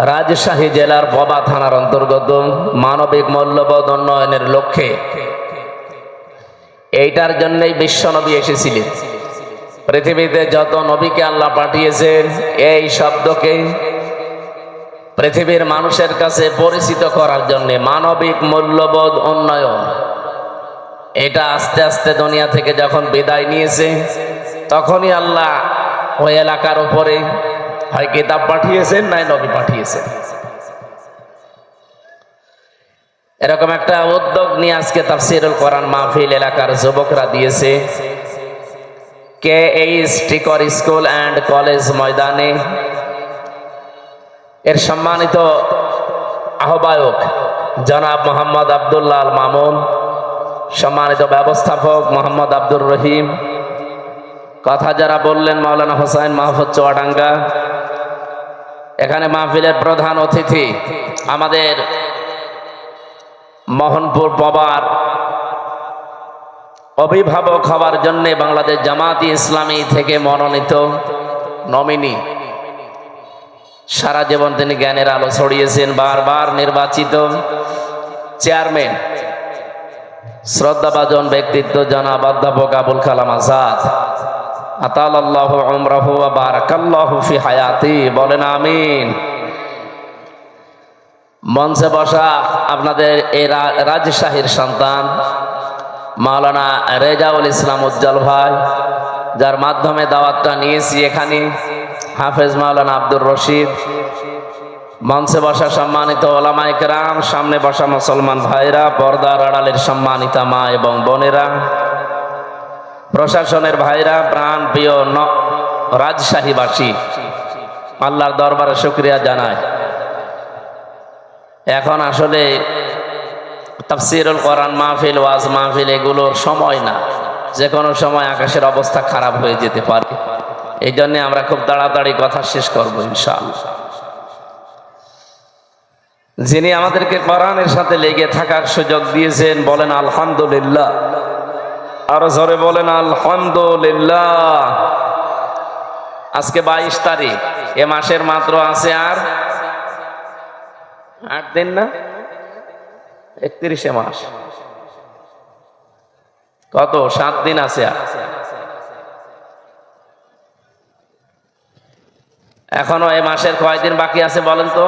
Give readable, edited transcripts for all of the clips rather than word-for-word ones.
রাজশাহী জেলার ববা থানার অন্তর্গত মানবিক মূল্যবোধ উন্নয়নের লক্ষ্যে এইটার জন্যই বিশ্বনবী এসেছিলেন। পৃথিবীতে যত নবীকে আল্লাহ পাঠিয়েছেন এই শব্দকে পৃথিবীর মানুষের কাছে পরিচিত করার জন্য মানবিক মূল্যবোধ উন্নয়ন, এটা আস্তে আস্তে দুনিয়া থেকে যখন বিদায় নিয়েছে তখনই আল্লাহ ওই এলাকার উপরে হয় কিতাব পাঠিয়েছেন নাই নবী পাঠিয়েছেন। এরকম একটা উদ্যোগ নিয়ে আজকে তাফসীরুল কোরআন মাহফিল এলাকার যুবকরা দিয়েছে KH টিকর স্কুল অ্যান্ড কলেজ ময়দানে। এর সম্মানিত আহ্বায়ক জনাব মোহাম্মদ আব্দুল্লাহ আল মামুন, সম্মানিত ব্যবস্থাপক মোহাম্মদ আব্দুর রহিম, কথা যারা বললেন মাওলানা হোসেন মাহফুজ চুয়াডাঙ্গা। এখানে মাহফিলের প্রধান অতিথি আমাদের মোহনপুর পবার অভিভাবক হওয়ার জন্য বাংলাদেশ জামাতি ইসলামী থেকে মনোনীত নমিনি, সারা জীবন তিনি জ্ঞানের আলো ছড়িয়েছেন, বারবার নির্বাচিত চেয়ারম্যান শ্রদ্ধাভাজন ব্যক্তিত্ব জনাব অধ্যাপক আবুল কালাম আজাদ, আতালাল্লাহু উমরাহু ওয়া বারাকাল্লাহু ফি হায়াতি, বলেন আমিন। মঞ্চে বসা আপনাদের এই রাজশাহীর সন্তান মাওলানা রেজাউল ইসলাম উজ্জ্বল ভাই, যার মাধ্যমে দাওয়াতটা নিয়েছি এখানে, হাফেজ মাওলানা আব্দুর রশিদ, মঞ্চে বসা সম্মানিত ওলামায়ে কেরাম, সামনে বসা মুসলমান ভাইরা, পর্দার আড়ালের সম্মানিতা মা এবং বোনেরা, প্রশাসনের ভাইরা, প্রাণ প্রিয় রাজশাহীবাসী, আল্লাহর দরবারে শুকরিয়া জানায়। এখন আসলে তাফসীরুল কোরআন মাহফিল, ওয়াজ মাহফিল এগুলোর সময় না, যে কোনো সময় আকাশের অবস্থা খারাপ হয়ে যেতে পারে। এই জন্য আমরা খুব তাড়াতাড়ি কথা শেষ করবো ইনশাআল্লাহ। যিনি আমাদেরকে কোরআনের সাথে লেগে থাকার সুযোগ দিয়েছেন, বলেন আলহামদুলিল্লাহ। আরো জোরে বলেন আলহামদুলিল্লাহ। আজকে 22 তারিখ, এ মাসের মাত্র আছে আর 8 দিন, না 31 মাস, কত 7 দিন আছে। এখনো এ মাসের কয়দিন বাকি আছে বলেন তো?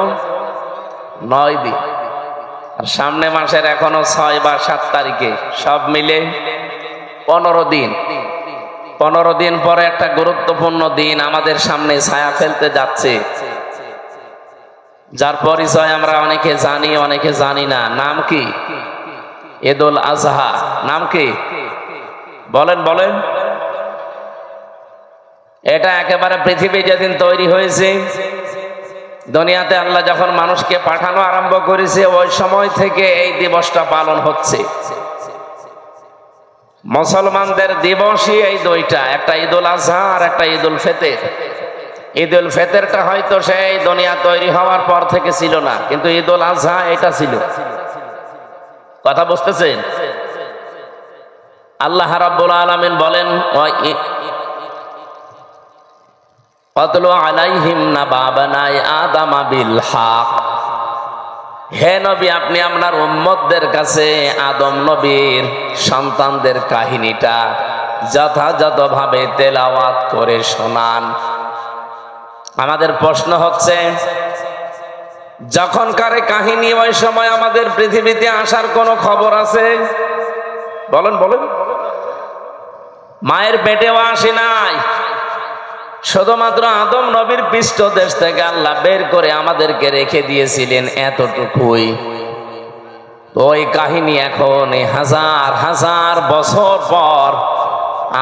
9 দিন। আর সামনে মাসের এখনো 6 বা 7 তারিখে সব মিলে 15 দিন। 15 দিন পরে একটা গুরুত্বপূর্ণ দিন আমাদের সামনে ছায়া ফেলতে যাচ্ছে, যার পরিচয় আমরা অনেকে জানি অনেকে জানি না। নাম কি? ঈদুল আজহা। নাম কি? বলেন বলেন। এটা একেবারে পৃথিবী যেদিন তৈরি হয়েছে, দুনিয়াতে আল্লাহ যখন মানুষকে পাঠানো আরম্ভ করেছে, ওই সময় থেকে এই দিবসটা পালন হচ্ছে। মুসলমানদের দিবসই এই দুইটা, একটা ঈদুল আজহা আর একটা ঈদুল ফিতর। ঈদুল ফিতরটা হয়তো সেই দুনিয়া তৈরি হওয়ার পর থেকে ছিল না, কিন্তু ঈদুল আজহা এটা ছিল। কথা বুঝতেছেন? আল্লাহ রাব্বুল আলামিন বলেন, ওয়াতলু আলাইহিম নাবা বানাই আদম বিল হক। হে নবী, আপনি আপনার উম্মতদের কাছে আদম নবীর সন্তানদের কাহিনীটা যথাযথভাবে তেলাওয়াত করে শোনান। আমাদের প্রশ্ন হচ্ছে, যখনকার কাহিনী, ওই সময় আমাদের পৃথিবীতে আসার কোনো খবর আছে? বলেন বলেন। মায়ের পেটেও আসে নাই, শুধুমাত্র আদম নবীর পৃষ্ঠদেশ থেকে আল্লাহ বের করে আমাদেরকে রেখে দিয়েছিলেন এতটুকুই। ওই কাহিনী এখন হাজার হাজার বছর পর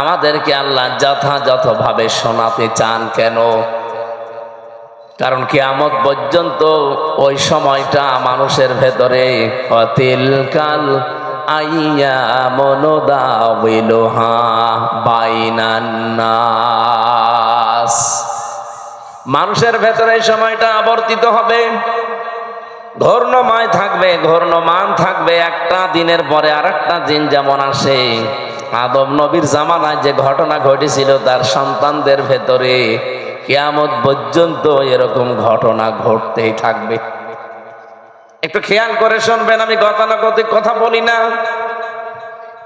আমাদেরকে আল্লাহ যথাযথভাবে শোনাতে চান কেন? কারণ কিয়ামত পর্যন্ত ওই সময়টা মানুষের ভেতরে তিলকাল আইয়ামু নুদাউলুহা বাইনান নাস, মানুষের ভেতরে এই সময়টা আবর্তিত হবে, ঘূর্ণময় থাকবে, ঘূর্ণমান থাকবে। একটা দিনের পরে আর একটা দিন যেমন আসে, আদম নবীর জামানায় যে ঘটনা ঘটেছিল তার সন্তানদের ভেতরে কিয়ামত পর্যন্ত এরকম ঘটনা ঘটতেই থাকবে। একটু খেয়াল করে শুনবেন, আমি গতানুগতিক কথা বলি না।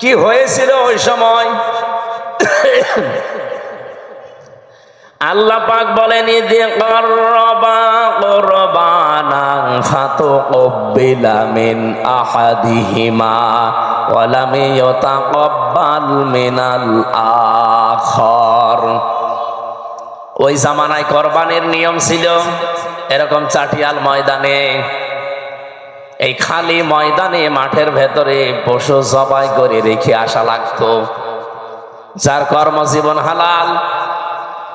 কি হয়েছিল ওই সময়? আল্লাহ পাক বলেন, ইযে ক্বাররাবা কুরবানান ফাতুকবিলা মিন আহাদিহিমা ওয়া লাম ইউতাকাব্বাল মিনাল আখার। ওই জামানায় কোরবানির নিয়ম ছিল এরকম চাটিয়াল ময়দানে, এই খালি ময়দানে মাঠের ভেতরে পশু জবাই করে রেখে আসা লাগতো। যার কর্মজীবন হালাল,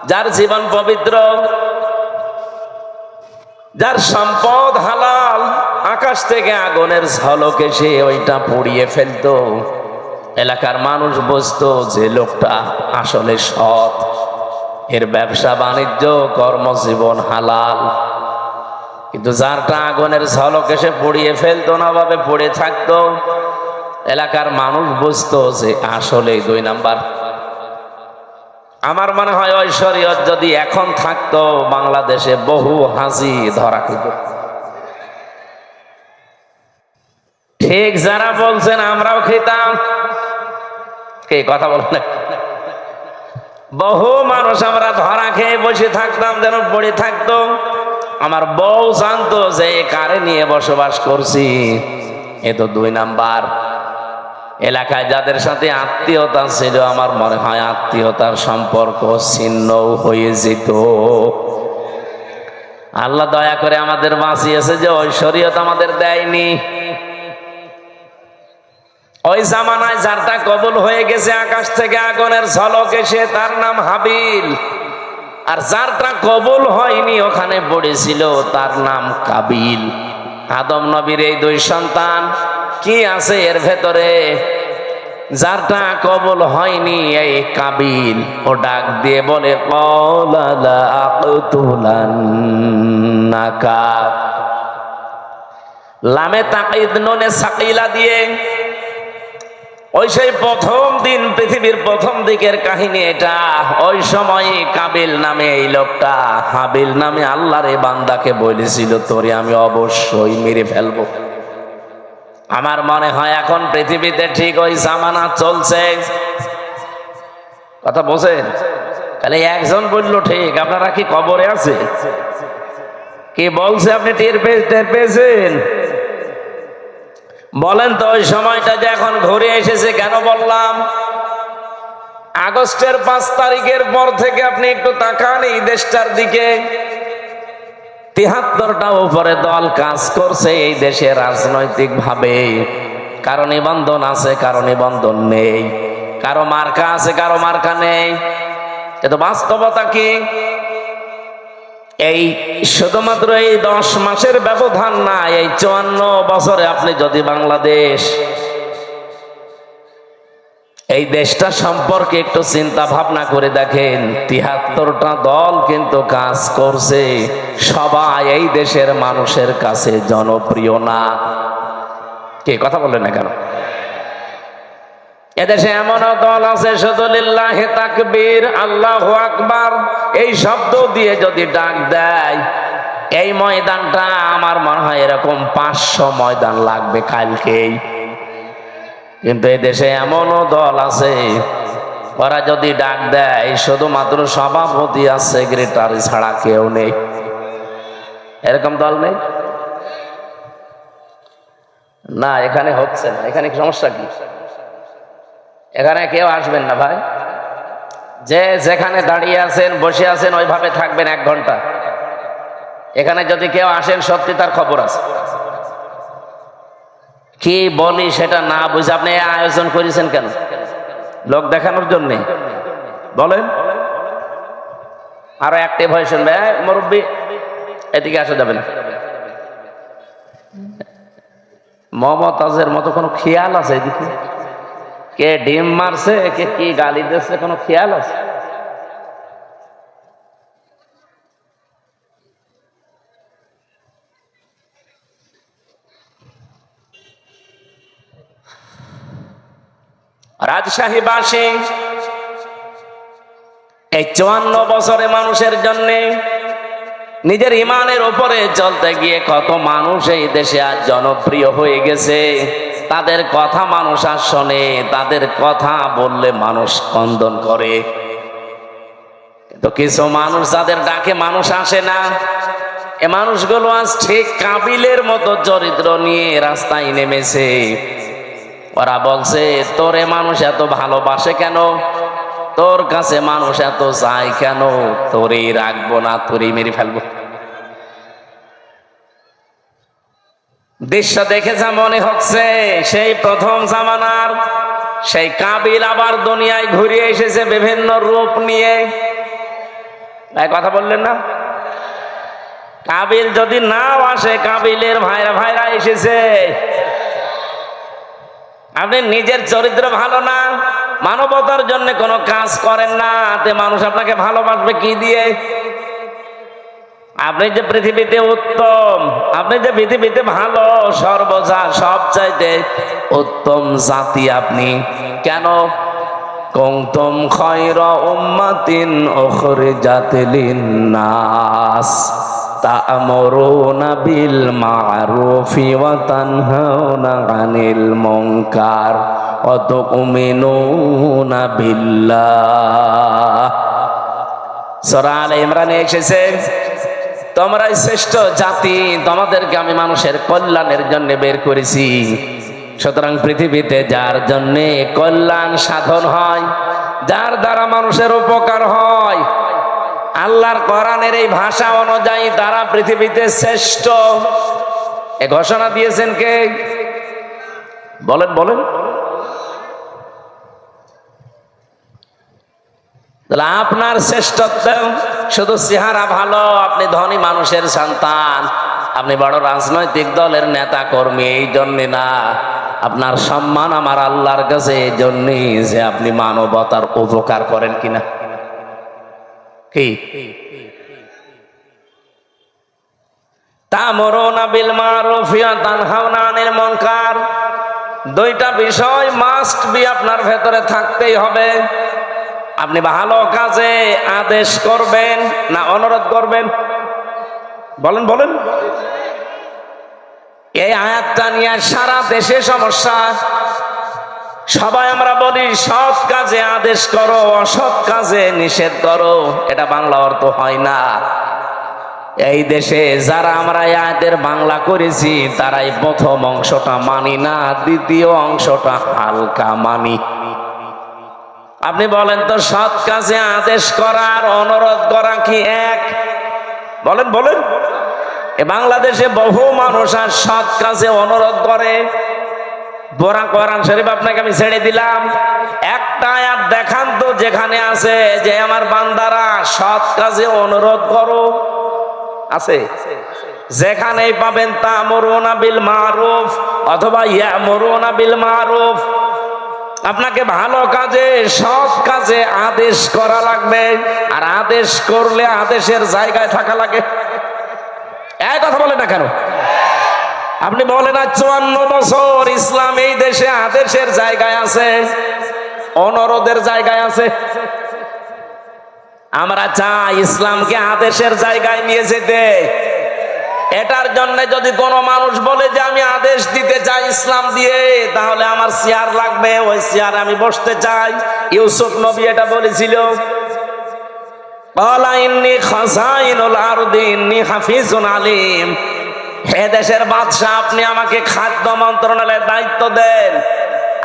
যার জীবন পবিত্র, যার সম্পদ হালাল, আকাশ থেকে আগুনের ঝলক এসে ওইটা পুড়িয়ে ফেলতো। এলাকার মানুষ বুঝতো যে লোকটা আসলে সৎ, এর ব্যবসা বাণিজ্য কর্মজীবন হালাল। কিন্তু যারটা আগুনের ঝলক এসে পুড়িয়ে ফেলতো না, ভাবে পড়ে থাকতো, এলাকার মানুষ বুঝতো যে আসলে 2 নাম্বার। আমার মনে হয় ওই শরীয়ত যদি এখন থাকতো, বাংলাদেশে বহু হাজি ধরা খেত। ঠিক যারা বলছেন আমরাও খেতাম, কে কথা বলেন? বহু মানুষ আমরা ধরা খেয়ে বসে থাকতাম, যেন পড়ে থাকতো। আমার বউ জানতো যে কারে নিয়ে বসবাস করছি, এ তো 2 নাম্বার। এলাকায় যাদের সাথে আত্মীয়তা ছিল, আমার মনে হয় আত্মীয়তার সম্পর্ক ছিন্ন হয়ে যেত। আল্লাহ দয়া করে আমাদের বাঁচিয়েছে যে ওই শরীয়ত আমাদের দেয়নি। ওই জামানায় যারটা কবুল হয়ে গেছে আকাশ থেকে আগুনের ঝলক এসে, তার নাম হাবিল। আর যারটা কবুল হয়নি ওখানে পড়েছিল, তার নাম কাবিল। আদম নবীর এই 2 সন্তান, কি আছে এর ভেতরে? যারটা কবুল হয়নি এই কাবিল, ও ডাক দিয়ে বলে ক্বালা লা আকতুলান্নাকা। লামে তাকিদ নুনে সাকিলা দিয়ে ওই সেই প্রথম দিন, পৃথিবীর প্রথম দিকের কাহিনী এটা। ওই সময় কাবিল নামে এই লোকটা হাবিল নামে আল্লাহর এই বান্দাকে বলেছিল, তোরে আমি অবশ্যই মেরে ফেলবো। আমার মনে হয় এখন পৃথিবীতে ঠিক ওই জামানা চলছে। কথা বোঝেন? তাহলে একজন বললো ঠিক, আপনারা কি কবরে আছে? কি বলছে আপনি টের পেয়েছেন? বলেন তো ওই সময়টা যে এখন ঘুরে এসেছে কেন বললাম? আগস্টের 5 তারিখের পর থেকে আপনি একটু তাকান এই দেশটার দিকে। 73টা উপরে দল কাজ করছে এই দেশে রাজনৈতিক ভাবে। কারো নিবন্ধন আছে, কারো নিবন্ধন নেই, কারো মার্কা আছে, কারো মার্কা নেই। কিন্তু বাস্তবতা কি? এই শুধুমাত্র এই 10 মাসের ব্যবধান না, এই 54 বছরে আপনি যদি বাংলাদেশ, এই দেশটা সম্পর্কে একটু চিন্তা ভাবনা করে দেখেন, 73টা দল কিন্তু কাজ করছে, সবাই এই দেশের মানুষের কাছে জনপ্রিয় না। কে কথা বলেন না কেন? এদেশে এমনও দল আছে শুধু লিল্লাহি তাকবীর, আল্লাহু আকবার এই শব্দ দিয়ে যদি ডাক দেয়, এই ময়দানটা আমার মনে হয় এরকম 500 ময়দান লাগবে কালকেই। কিন্তু এই দেশে এমনও দল আছে, ওরা যদি ডাক দেয় শুধুমাত্র সভাপতি আর সেক্রেটারি ছাড়া কেউ নেই। এরকম দল নেই না? এখানে হচ্ছে না। এখানে সমস্যা কি? এখানে কেউ আসবেন না ভাই। যে যেখানে দাঁড়িয়ে আছেন, বসে আছেন, ওইভাবে থাকবেন 1 ঘন্টা। এখানে যদি কেউ আসেন, সত্যি তার খবর আছে। কি বলি সেটা না বুঝে আপনি আয়োজন করেছেন কেন? লোক দেখানোর জন্য? বলেন। আরো অ্যাক্টিভ হয়ে শুনবে। মুরব্বী এদিকে আসা যাবে না। মমতাজের মতো কোনো খেয়াল আছে এদিকে? কে ডিম মারছে, কে কি গালি দিচ্ছে, কোনো খেয়াল আছে? রাজশাহীবাসী এই 54 বছরে মানুষের জন্য নিজের ইমানের উপরে চলতে গিয়ে কত মানুষ এই দেশে আজ জনপ্রিয় হয়ে গেছে। তাদের কথা মানুষ আর শোনে, তাদের কথা বললে মানুষ স্পন্দন করে। তো কিছু মানুষ যাদের ডাকে মানুষ আসে না, এ মানুষগুলো আজ ঠিক কাবিলের মতো চরিত্র নিয়ে রাস্তায় নেমেছে। ওরা বলছে, তোরে মানুষ এত ভালোবাসে কেন, তোর কাছে মানুষ এত চায় কেন, তোরই রাখবো না, তোরই মেরে ফেলবো। দৃশ্য দেখে যা মনে হচ্ছে সেই প্রথম জামানার সেই কাবিল আবার দুনিয়ায় ঘুরে এসেছে বিভিন্ন রূপ নিয়ে। কথা বললেন না? কাবিল যদি নাও আসে, কাবিলের ভাইরা ভাইরা এসেছে। আপনি নিজের চরিত্র ভালো না, মানবতার জন্য কোনো কাজ করেন না, তে মানুষ আপনাকে ভালোবাসবে কি দিয়ে? আপনি যে পৃথিবীতে উত্তম, আপনি যে পৃথিবীতে ভালো, সবচাইতে উত্তম জাতি আপনি, কেন? কুনতুম খায়রা উম্মাতিন উখরিজাত লিন-নাস তা'মুরুনা বিল মা'রুফি ওয়া তানহাউনা আনিল মুনকার ওয়া তু'মিনুনা বিল্লাহ। সূরা আলে ইমরানে এসেছে, তোমরাই শ্রেষ্ঠ জাতি, তোমাদেরকে আমি মানুষের কল্যাণের জন্য বের করেছি। সুতরাং পৃথিবীতে যার জন্য কল্যাণ সাধন হয়, যার দ্বারা মানুষের উপকার হয়, আল্লাহর কোরআনের এই ভাষা অনুযায়ী তারা পৃথিবীতে শ্রেষ্ঠ। এ ঘোষণা দিয়েছেন কে? বলেন বলেন। আপনার শ্রেষ্ঠত্ব শুধু চেহারা ভালো, আপনি ধনী মানুষের সন্তান, আপনি বড় রাজনৈতিক দলের নেতা কর্মী, এই জন্যে না। আপনার সম্মান আমার আল্লাহর কাছে এই জন্যই যে আপনি মানবতার উপকার করেন কিনা। কি তা'মুরুনা বিল মা'রুফি ওয়া তানহাউনা আনিল মুনকার, দুইটা বিষয় মাস্ট বি আপনার ভেতরে থাকতেই হবে। আপনি ভালো কাজে আদেশ করবেন না অনুরোধ করবেন? বলেন বলেন। এই আয়াতটা নিয়ে সারা দেশে সমস্যা। সবাই আমরা বলি সৎ কাজে আদেশ করো, অসৎ কাজে নিষেধ করো, এটা বাংলা অর্থ হয় না। এই দেশে যারা আমরা এই আয়াতের বাংলা করেছি, তারাই প্রথম অংশটা মানি না, দ্বিতীয় অংশটা হালকা মানি। আপনি বলেন তো, সৎ কাজে আদেশ করার অনুরোধ করা কি এক? বলেন বলেন। এ বাংলাদেশে বহু মানুষ আর সৎ কাজে অনুরোধ করে। কোরআন শরীফ আপনাকে আমি ছেড়ে দিলাম, একটা আয়াত দেখান তো যেখানে আছে যে আমার বান্দারা সৎ কাজে অনুরোধ করো। আছে? যেখানেই পাবেন তা'মুরুনা বিল মা'রুফ অথবা ইয়া'মুরুনা বিল মা'রুফ, আপনাকে ভালো কাজে সৎ কাজে আদেশ করা লাগবে। আর আদেশ করলে আদেশের জায়গায় থাকা লাগে। এই কথা বলে না কেন? আপনি বলেন না 54 বছর ইসলাম এই দেশে আদেশের জায়গায় আছে, অনুরোধের জায়গায় আছে। আমরা চাই ইসলামকে আদেশের জায়গায় নিয়ে যেতে। এটার জন্য যদি কোনো মানুষ বলে যে আমি আদেশ দিতে চাই ইসলাম দিয়ে, তাহলে আমার চেয়ার লাগবে, ওই চেয়ারে আমি বসতে চাই। ইউসুফ নবী এটা বলেছিল, ক্বালা ইন্নী খাযাইনুল আরদি ইন্নী হাফিজুন আলীম। হে দেশের বাদশা, আপনি আমাকে খাদ্য মন্ত্রণালয়ের দায়িত্ব দেন,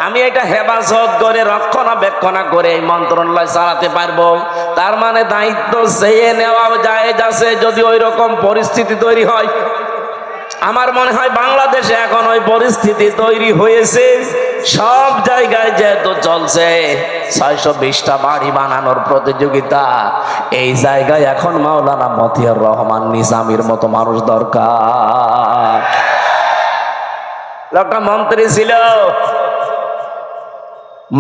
আমি এটা হেফাজত করে রক্ষণাবেক্ষণা করে এই মন্ত্রণালয় চালাতে পারবো। তার মানে দায়িত্ব চেয়ে নেওয়া জায়েজ আছে যদি ওই রকম পরিস্থিতি তৈরি হয়। আমার মনে হয় বাংলাদেশে এখন ওই পরিস্থিতি তৈরি হয়েছে। সব জায়গায় যেহেতু চলছে 620টা বাড়ি বানানোর প্রতিযোগিতা, এই জায়গায় এখন মাওলানা মতিয়ার রহমান নিজামীর মতো মানুষ দরকার। লোকটা মন্ত্রী ছিল,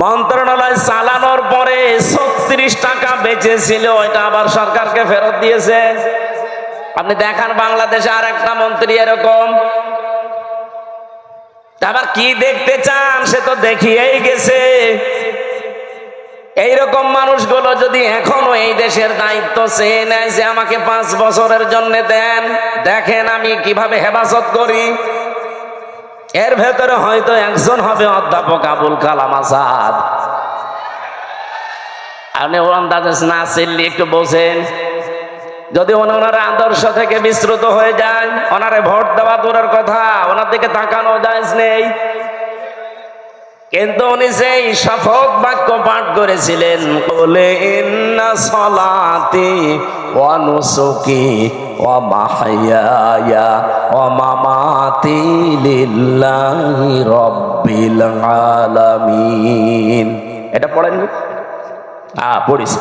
মন্ত্রণালয় চালানোর পরে 36 টাকা বেঁচেছিল, এটা আবার সরকারকে ফেরত দিয়েছে। আপনি দেখান বাংলাদেশে আর একটা মন্ত্রী এরকম। আবার কি দেখতে চান, সে তো দেখিয়েই গেছে। এইরকম মানুষগুলো যদি এখনো এই দেশের দায়িত্ব চেয়ে নেয় যে আমাকে 5 বছরের জন্য দেন, দেখেন আমি কিভাবে হেফাজত করি, এর ভেতরে হয়তো একজন হবে অধ্যাপক আবুল কালাম আজাদ। আপনি ওরান্দাজ না চিল্লি একটু বোঝেন, যদি ওনার আদর্শ থেকে বিস্মৃত হয়ে যায়, ওনারে ভোট দেওয়া দূরের কথা, ওনার দিকে তাকানো জায়েজ নেই। কিন্তু উনি সেই শপথ বাক্য পাঠ করেছিলেন, বলে ইন্না সলাতি ওয়া নুসুকি ওয়া মাহইয়ায়া ওয়া মামাতি লিল্লাহি রাব্বিল আলামিন। এটা পড়েননি? পড়েছি।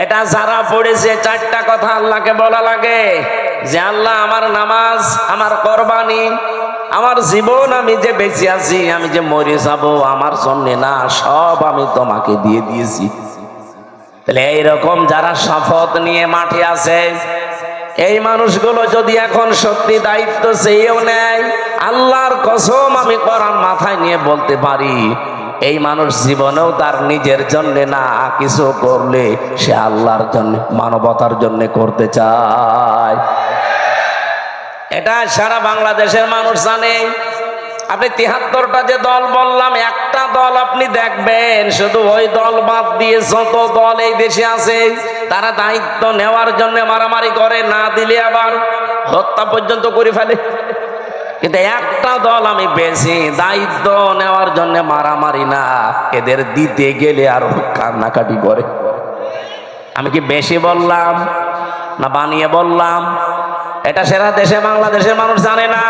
এটা যারা পড়েছে 4টা কথা আল্লাহকে বলা লাগে যে আল্লাহ আমার নামাজ, আমার কোরবানি, আমার জীবন, আমি যে বেঁচে আছি, আমি যে মরে যাব, আমার জন্য না, সব আমি তোমাকে দিয়ে দিয়েছি। তাহলে এইরকম যারা শপথ নিয়ে মাঠে আছে, এই মানুষগুলো যদি এখন সত্যি দায়িত্ব চেয়েও নেয়, আল্লাহর কসম আমি কোরআন মাথায় নিয়ে বলতে পারি, এই মানুষ জীবনেও তার নিজের জন্য না, কিছু করলে সে আল্লাহর জন্য, মানবতার জন্য করতে চায়। এটা সারা বাংলাদেশের মানুষ জানে। আপনি 73টা যে দল বললাম, একটা দল আপনি দেখবেন, শুধু ওই দল বাদ দিয়ে যত দল এই দেশে আছে, তারা দায়িত্ব নেওয়ার জন্য মারামারি করে, না দিলে আবার হত্যা পর্যন্ত করে ফেলে। কিন্তু একটা দল আমি পেয়েছি, দায়িত্ব নেওয়ার জন্য মারামারি না, এদের দিতে গেলে আর কান্নাকাটি করে। আমি কি বেশি বললাম না বানিয়ে বললাম? এটা সারা দেশে বাংলাদেশের মানুষ জানে না।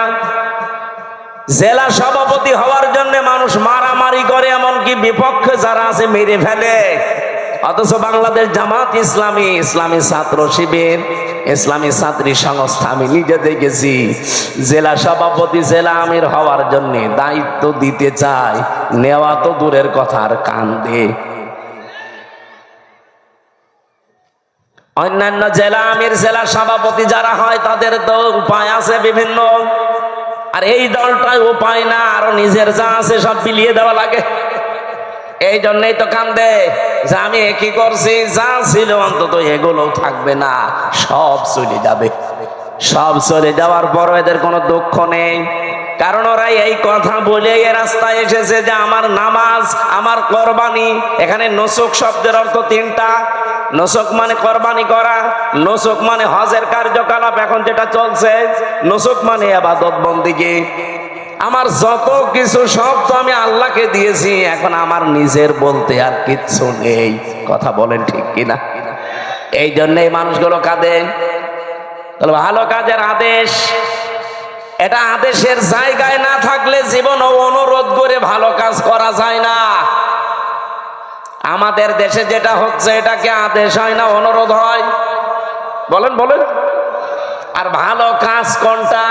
জেলা সভাপতি হওয়ার জন্য মানুষ মারামারি করে, এমনকি বিপক্ষে যারা আছে মেরে ফেলে। অথচ বাংলাদেশ জামাত ইসলামী, ইসলামী ছাত্র শিবির, ইসলামী ছাত্রী সংস্থা, আমি নিজে দেখেছি, জেলা সভাপতি, জেলা আমির হওয়ার জন্য দায়িত্ব দিতে চায়, নেওয়া তো দূরের কথা, আর কান্দে। অন্যান্য জেলা আমির, জেলা সভাপতি যারা হয়, তাদের তো উপায় আছে বিভিন্ন, আর এই দলটাই উপায় না, আরো নিজের যা আছে সব বিলিয়ে দেওয়া লাগে। এই জন্যই তো কান্দে যে আমি কি করছি, যা ছিল অন্তত এগুলো থাকবে না, সব চলে যাবে। সব চলে যাওয়ার পরও এদের কোনো দুঃখ নেই, কারণ ওরা এই কথা বলে এ রাস্তায় এসেছে যে আমার নামাজ, আমার কোরবানি। এখানে নুসুক শব্দের অর্থ 3টা। নুসুক মানে কোরবানি করা, নুসুক মানে হজের কার্যকলাপ এখন যেটা চলছে, নুসুক মানে ইবাদত বন্দেগী। আমার যত কিছু সব তো আমি আল্লাহকে দিয়েছি, এখন আমার নিজের বলতে আর কিচ্ছু নেই। কথা বলেন ঠিক কিনা? এই জন্য এই মানুষগুলো কাঁদে। তাহলে ভালো কাজের আদেশ, এটা আদেশের জায়গায় না থাকলে জীবন অনুরোধ করে ভালো কাজ করা যায় না। আমাদের দেশে যেটা হচ্ছে, এটাকে আদেশ হয় না, অনুরোধ হয়। বলেন বলেন। আর ভালো কাজ কোনটা?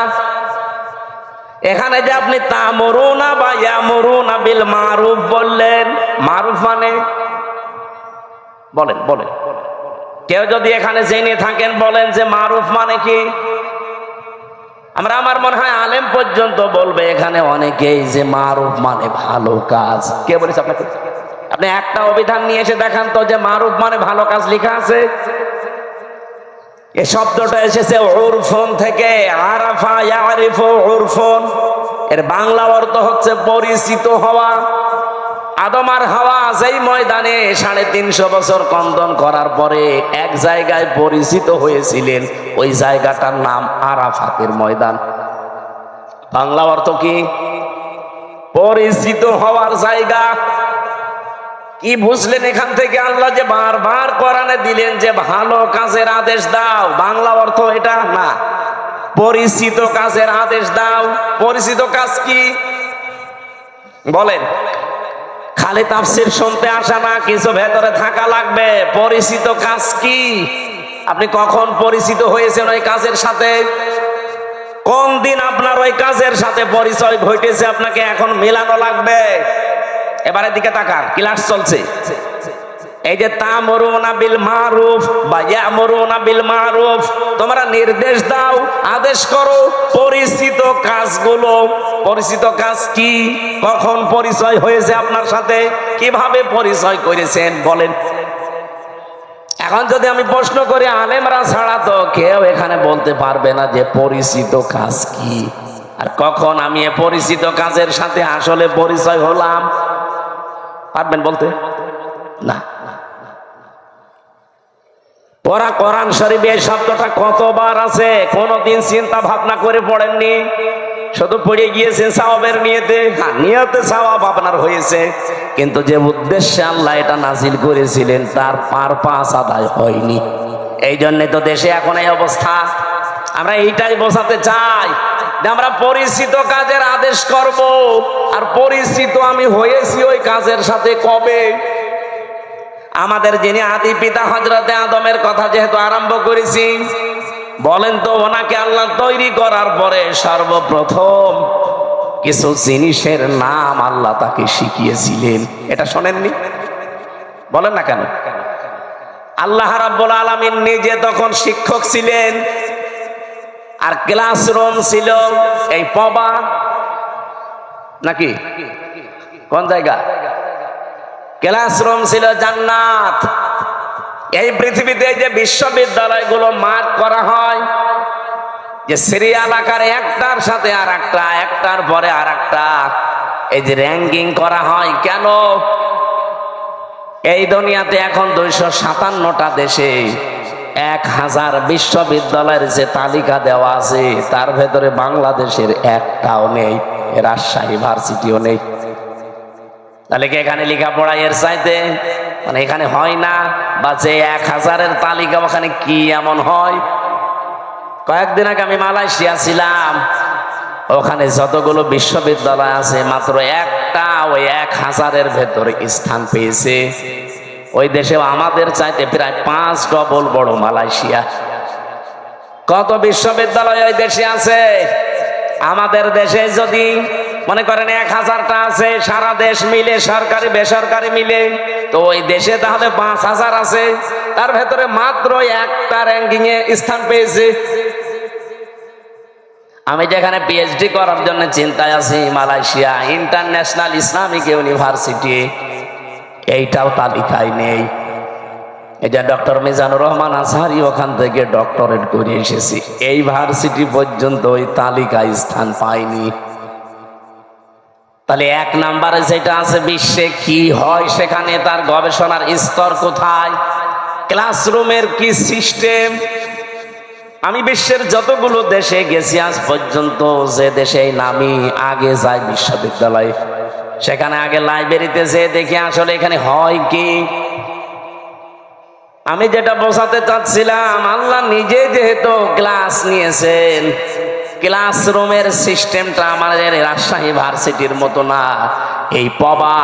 এখানে যে আপনি তা'মুরুনা বা ইয়ামুরুনা বিল মারুফ বললেন, মারুফ মানে বলেন বলেন, কেউ যদি এখানে জেনে থাকেন বলেন যে মারুফ মানে কি? আমার মনে হয় আলেম পর্যন্ত বলবে এখানে অনেকেই যে মারুফ মানে ভালো কাজ। কে বলেছে আপনাকে? আপনি একটা অভিধান নিয়ে এসে দেখান তো যে মারুফ মানে ভালো কাজ লেখা আছে। এই শব্দটা এসেছে উরফুন থেকে, আরাফা ইয়ারিফু উরফুন। এর বাংলা অর্থ হচ্ছে পরিচিত হওয়া। আদম আর হাওয়া যেই ময়দানে 350 বছর কন্দন করার পরে এক জায়গায় পরিচিত হয়েছিলেন, ওই জায়গাটার নাম আরাফাতের ময়দান। বাংলা অর্থ কি? পরিচিত হওয়ার জায়গা। কি বুঝলেন এখান থেকে? আল্লাহ যে বারবার কোরআনে দিলেন যে ভালো কাজের আদেশ দাও, বাংলা অর্থ এটা না, পরিচিত কাজের আদেশ দাও। পরিচিত কাজ কি বলেন? খালি তাফসীর শুনতে আসা না, কিছু ভেতরে থাকা লাগবে। পরিচিত কাজ কি? আপনি কখন পরিচিত হয়েছেন ওই কাজের সাথে? কোন দিন আপনার ওই কাজের সাথে পরিচয় ঘটেছে, আপনাকে এখন মেলানো লাগবে। এবারে দিকে তাকান, ক্লাস চলছে। এই যে তা'মুরুনা বিল মারুফ বা ইয়া'মুরুনা বিল মারুফ, তোমরা নির্দেশ দাও, আদেশ করো পরিচিত কাজগুলো। পরিচিত কাজ কি? কখন পরিচয় হয়েছে আপনার সাথে, কিভাবে পরিচয় করেছেন বলেন। এখন যদি আমি প্রশ্ন করি, আলেমরা ছাড়া তো কেউ এখানে বলতে পারবে না যে পরিচিত কাজ কি, আর কখন আমি এ পরিচিত কাজের সাথে আসলে পরিচয় হলাম, পারবেন বলতে? না। ওরা কোরআন শরীফে এই শব্দটা কতবার আছে কোনদিন চিন্তা ভাবনা করে পড়েননি, শুধু পড়ে গিয়েছেন সওয়াবের নিয়তে। হ্যাঁ, নিয়তে সওয়াব আপনার হয়েছে, কিন্তু যে উদ্দেশ্যে আল্লাহ এটা নাজিল করেছিলেন তার পারপাস আদায় হয়নি। এই জন্য তো দেশে এখন এই অবস্থা। আমরা এইটাই বোঝাতে চাই যে আমরা পরিচিত কাজের আদেশ করব, আর পরিচিত আমি হয়েছি ওই কাজের সাথে কবে। আমাদের যিনি আদি পিতা হযরতে আদমের কথা যেহেতু আরম্ভ করেছি, বলেন তো ওনাকে আল্লাহ তৈরি করার পরে সর্বপ্রথম কিছু জিনিসের নাম আল্লাহ তাকে শিখিয়েছিলেন, এটা শোনেননি? বলেন না কেন? আল্লাহ রাব্বুল আলামিন নিজে তখন শিক্ষক ছিলেন, আর ক্লাসরুম ছিল এই পবা, নাকি কোন জায়গা? ক্লাসরুম ছিল জান্নাত। এই পৃথিবীতে যে বিশ্ববিদ্যালয়গুলো মার্ক করা হয়, যে সিরিয়াল আকারে একটার সাথে আর একটা, একটার পরে আর একটা, এই যে র্যাঙ্কিং করা হয়, কেন? এই দুনিয়াতে এখন 257টা দেশে 1000 বিশ্ববিদ্যালয়ের যে তালিকা দেওয়া আছে তার ভেতরে বাংলাদেশের একটাও নেই, রাজশাহী ভার্সিটিও নেই। তাহলে কি এখানে লেখাপড়া এর চাইতে মানে এখানে হয় না? বা যে 1000-এর তালিকা ওখানে কি এমন হয়? কয়েকদিন আগে আমি মালয়েশিয়া ছিলাম, ওখানে যতগুলো বিশ্ববিদ্যালয় আছে মাত্র একটা ওই 1000-এর ভেতরে স্থান পেয়েছে। ওই দেশেও আমাদের চাইতে প্রায় 5 ডবল বড় মালয়েশিয়া। কত বিশ্ববিদ্যালয় ওই দেশে আছে? আমাদের দেশে যদি মনে করেন 1000টা আছে, সারা দেশ মিলে সরকারি বেসরকারি মিলে, তো ওই দেশে তাহলে 5000 আছে, তার ভেতরে মাত্র একটা র্যাঙ্কিং এ স্থান পেয়েছে। আমি যেখানে পিএইচডি করার জন্য চিন্তায় আছি, মালয়েশিয়া ইন্টারন্যাশনাল ইসলামিক ইউনিভার্সিটি, এইটাও তালিকায় নেই। এই যে ডক্টর মিজানুর রহমান আজহারি ওখান থেকে ডক্টরেট করে এসেছি, এই ভার্সিটি পর্যন্ত ওই তালিকায় স্থান পায়নি। তাহলে 1 নম্বরে যেটা আছে বিশ্বে কি হয় সেখানে তার গবেষণার স্তর কোথায়, ক্লাসরুমের কি সিস্টেম। আমি বিশ্বের যতগুলো দেশে গেছি আজ পর্যন্ত, যে দেশে নামি আগে যাই বিশ্ববিদ্যালয়ে, সেখানে আগে লাইব্রেরিতে যে দেখি আসলে এখানে হয় কি। আমি যেটা বোঝাতে চাচ্ছিলাম, আল্লাহ নিজে যেহেতু ক্লাস নিয়েছেন, ক্লাসরুমের সিস্টেমটা আমাদের রাজশাহী ভার্সিটির মতো না, এই পবা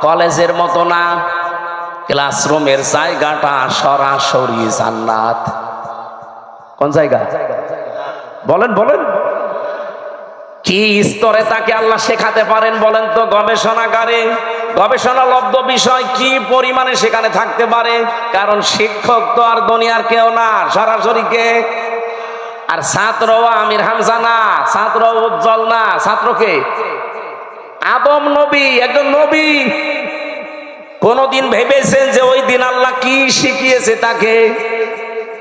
কলেজের মতো না। ক্লাসরুমের জায়গাটা সরাসরি জান্নাত। কোন জায়গা বলেন বলেন? কি স্তরে তাকে আল্লাহ শেখাতে পারেন বলেন তো? গবেষণাগারে গবেষণালব্ধ বিষয় কি পরিমাণে সেখানে থাকতে পারে, কারণ শিক্ষক তো আর দুনিয়ার কেউ না, সরাসরি কে? আর ছাত্রও আমির হামজা না, ছাত্র উজ্জ্বল না, ছাত্রকে আদম নবী, একজন নবী। কোনদিন ভেবেছেন যে ওই দিন আল্লাহ কি শিখিয়েছে তাকে?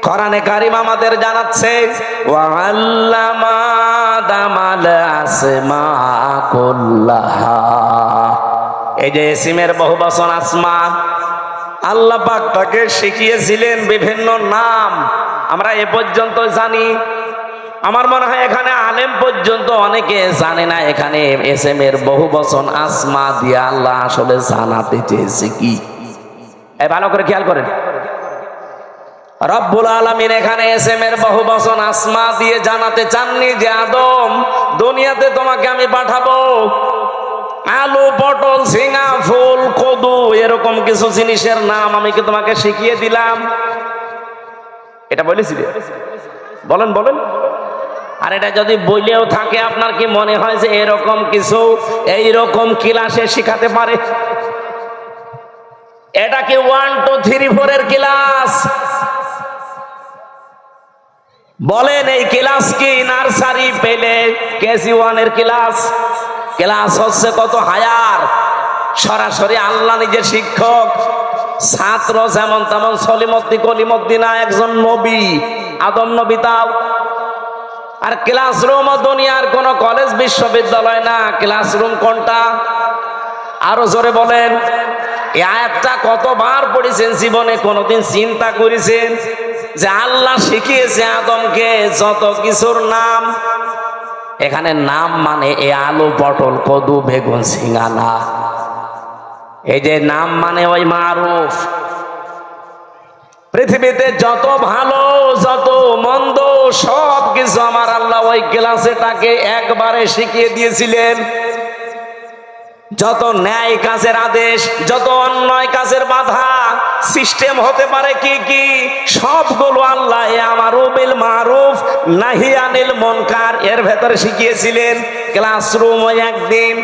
কোরআনে কারিম আমাদের জানাচ্ছে, ওয়া আল্লামা আদামাল আসমা কুল্লাহা। এই যে ইসমের বহুবচন আসমা, আল্লাহ পাক তাকে শিখিয়েছিলেন বিভিন্ন নাম। আমরা এ পর্যন্ত জানি, আমার মনে হয় এখানে আলেম পর্যন্ত অনেকে জানে না এখানে এসএমের বহুবচন আসমা দিয়ে আল্লাহ আসলে জানাতে চেয়েছে কি। এই ভালো করে খেয়াল করেন, রব্বুল আলামিন এখানে এসএমের বহুবচন আসমা দিয়ে জানাতে চাননি যে আদম, দুনিয়াতে তোমাকে আমি পাঠাবো, আলু পটল ঝিঙা ফুল কদু এরকম কিছু জিনিসের নাম আমি কি তোমাকে শিখিয়ে দিলাম? এটা বলেছি? বলেন বলেন। আর এটা যদি বইলেও থাকে, আপনার কি মনে হয় যে এরকম কিছু এইরকম ক্লাসে শিখাতে পারে? এটা কি 1 2 3 4 এর ক্লাস? বলেন এই ক্লাস কি নার্সারি পেলে কেজি 1 এর ক্লাস? ক্লাস হচ্ছে কত হায়ার, সরাসরি আল্লাহ নিজে শিক্ষক, ছাত্র যেমন তেমন সলিমদ্দি কলিমদ্দি না, একজন নবী, আদম নবী তাও। আর ক্লাসরুম দুনিয়ার কোন কলেজ বিশ্ববিদ্যালয় না। ক্লাসরুম কোনটা? আরো জোরে বলেন। এই আয়াতটা কতবার পড়েছেন জীবনে? কোনদিন চিন্তা করেছেন যে আল্লাহ শিখিয়েছে আদমকে যত কিছুর নাম? এখানে নাম মানে এই আলু পটল কদু বেগুন ঝিঙা না, এই যে নাম মানে ওই মারুফ। পৃথিবীতে যত ভালো যত মন্দ সব কিছু আমার আল্লাহ ওই ক্লাসে তাকে একবারে শিখিয়ে দিয়েছিলেন। যত ন্যায় কাজের আদেশ, যত অন্যায় কাজের বাধা, সিস্টেম হতে পারে কি কি, সবগুলো আল্লাহ আমারু বিল মারুফ নাহি আনিল মুনকার এর ভেতরে শিখিয়েছিলেন। ক্লাসরুম ওই একদিন।